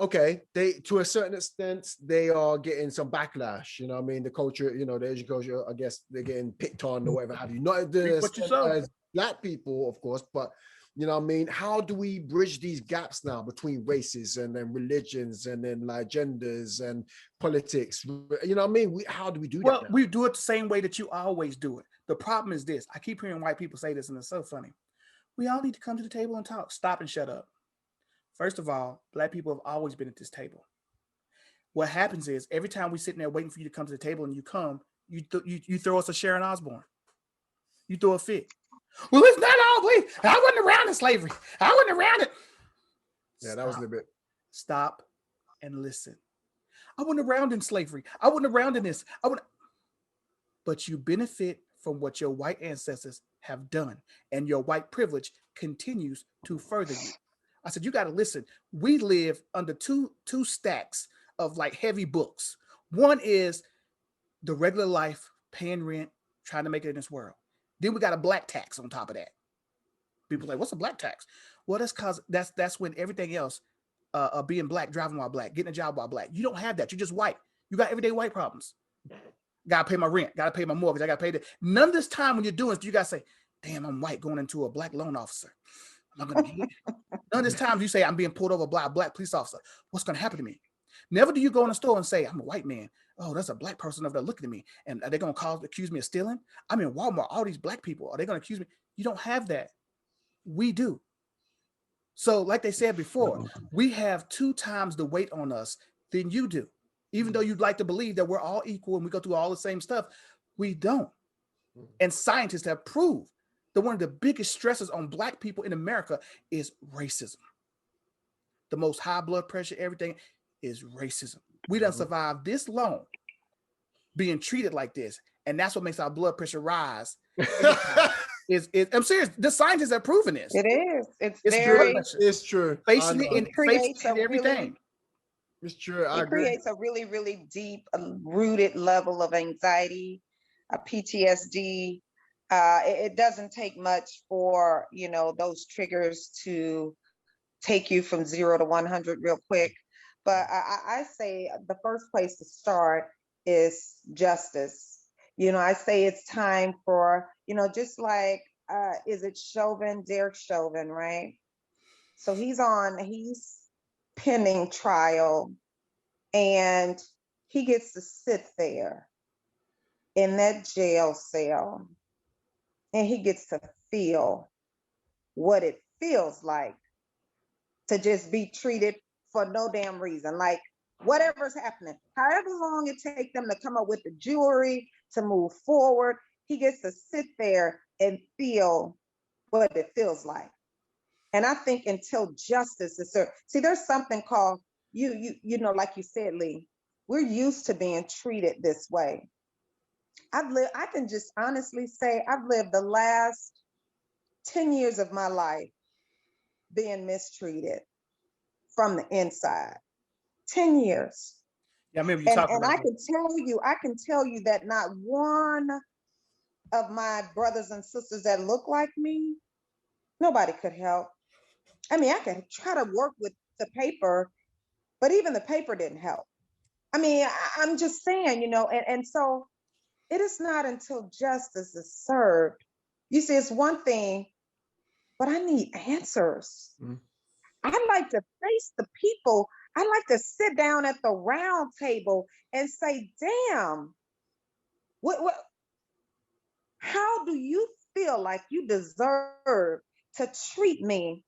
okay, they to a certain extent they are getting some backlash. You know what I mean? The culture, the Asian culture, I guess they're getting picked on or whatever have you. Not as black people, of course, but you know what I mean? How do we bridge these gaps now between races and then religions and then like genders and politics? You know what I mean? How do we do that? Well, we do it the same way that you always do it. The problem is this. I keep hearing white people say this, and it's so funny. We all need to come to the table and talk. Stop and shut up. First of all, black people have always been at this table. What happens is every time we sit there waiting for you to come to the table and you come, you throw us a Sharon Osbourne. You throw a fit. Well, it's not always. I wasn't around in slavery. I wasn't around it. Yeah, that was a little bit. Stop and listen. I wasn't around in slavery. I wasn't around in this. But you benefit from what your white ancestors have done, and your white privilege continues to further you. I said, you got to listen. We live under two stacks of like heavy books. One is the regular life, paying rent, trying to make it in this world. Then we got a black tax on top of that. People are like, what's a black tax? Well, that's because that's when everything else, being black, driving while black, getting a job while black. You don't have that. You're just white. You got everyday white problems. Got to pay my rent. Got to pay my mortgage. I got to pay that. None of this time when you're doing this, you got to say, damn, I'm white going into a black loan officer. I'm not going to get it. None of this time you say, I'm being pulled over by a black police officer. What's going to happen to me? Never do you go in a store and say, I'm a white man. Oh, that's a black person over there looking at me. And are they going to accuse me of stealing? I'm in Walmart. All these black people, are they going to accuse me? You don't have that. We do. So like they said before, we have 2 times the weight on us than you do. Even though you'd like to believe that we're all equal and we go through all the same stuff, we don't. And scientists have proved that one of the biggest stresses on black people in America is racism. The most high blood pressure, everything is racism. We done survived this long being treated like this. And that's what makes our blood pressure rise. I'm serious. The scientists have proven this. It is. It's true. Facing it and everything. It's true. It creates a really, really deep rooted level of anxiety, PTSD. It doesn't take much for, those triggers to take you from 0 to 100 real quick. But I say the first place to start is justice. I say it's time for, just like, is it Chauvin, Derek Chauvin, right? So he's pending trial, and he gets to sit there in that jail cell and he gets to feel what it feels like to just be treated for no damn reason. Like whatever's happening, however long it takes them to come up with the jewelry to move forward, he gets to sit there and feel what it feels like. And I think until justice is served, see, there's something called you know, like you said, Lee, we're used to being treated this way. I can just honestly say I've lived the last 10 years of my life being mistreated from the inside. 10 years. Yeah, I remember you And talking about I that. can tell you that not one of my brothers and sisters that look like me, nobody could help. I mean, I could try to work with the paper, but even the paper didn't help. I mean, I'm just saying, you know, and so it is not until justice is served. You see, it's one thing, but I need answers. Mhm. I like to face the people. I like to sit down at the round table and say, damn, what how do you feel like you deserve to treat me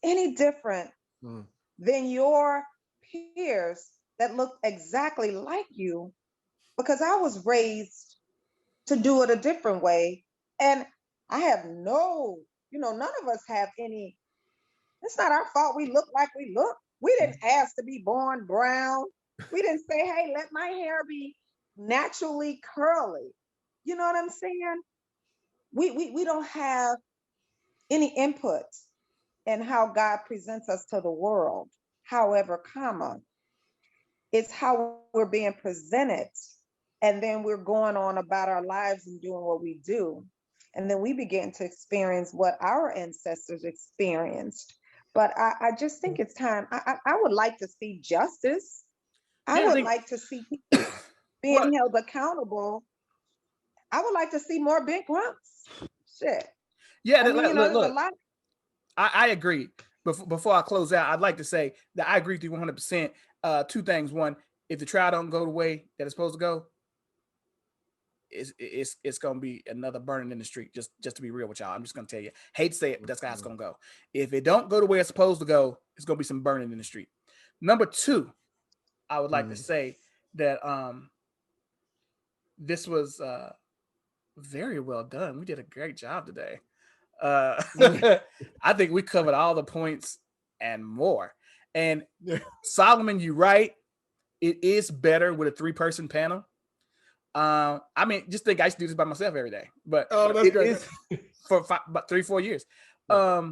any different Mm. than your peers that look exactly like you? Because I was raised to do it a different way. And I have no, you know, none of us have any, it's not our fault we look like we look. We didn't ask to be born brown. We didn't say, hey, let my hair be naturally curly. You know what I'm saying? We don't have any input in how God presents us to the world. However, comma, it's how we're being presented. And then we're going on about our lives and doing what we do. And then we begin to experience what our ancestors experienced. But I just think it's time. I would like to see justice. I Yeah, I would think. like to see people Well, being held accountable. I would like to see more big grumps. Shit. yeah. I mean, you know, Look, there's a look. lot. I agree. Before I close out, I'd like to say that I agree with you 100%. Two things. One, if the trial don't go the way that it's supposed to go, it's gonna be another burning in the street. Just to be real with y'all, I'm just gonna tell you. Hate to say it, but that's how it's gonna go. If it don't go the way it's supposed to go, it's gonna be some burning in the street. Number two, I would like to say that this was very well done. We did a great job today. Uh, I think we covered all the points and more. And Solomon, you're right. It is better with a 3-person panel. I mean, just think I used to do this by myself every day, but Oh, that's it great. is for about 3-4 years. Yeah.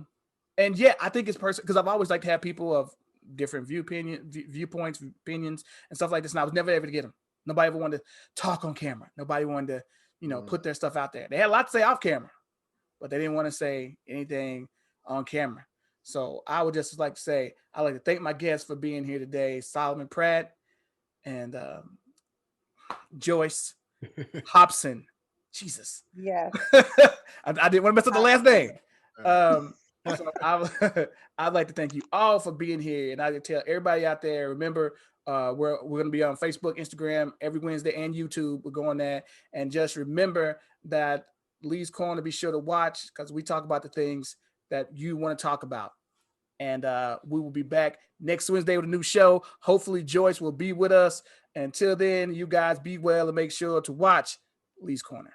And yeah, I think it's person because I've always liked to have people of different viewpoints, opinions, and stuff like this. And I was never able to get them. Nobody ever wanted to talk on camera. Nobody wanted to, put their stuff out there. They had a lot to say off camera, but they didn't want to say anything on camera. So I would just like to say, I'd like to thank my guests for being here today, Solomon Pratt and Joyce Hobson. Jesus. Yes. I didn't want to mess up the last name. So I'd like to thank you all for being here. And I tell everybody out there, remember, we're going to be on Facebook, Instagram every Wednesday and YouTube. We're going there. And just remember that Lee's Corner, be sure to watch because we talk about the things that you want to talk about. And we will be back next Wednesday with a new show. Hopefully Joyce will be with us. Until then, you guys be well and make sure to watch Lee's Corner.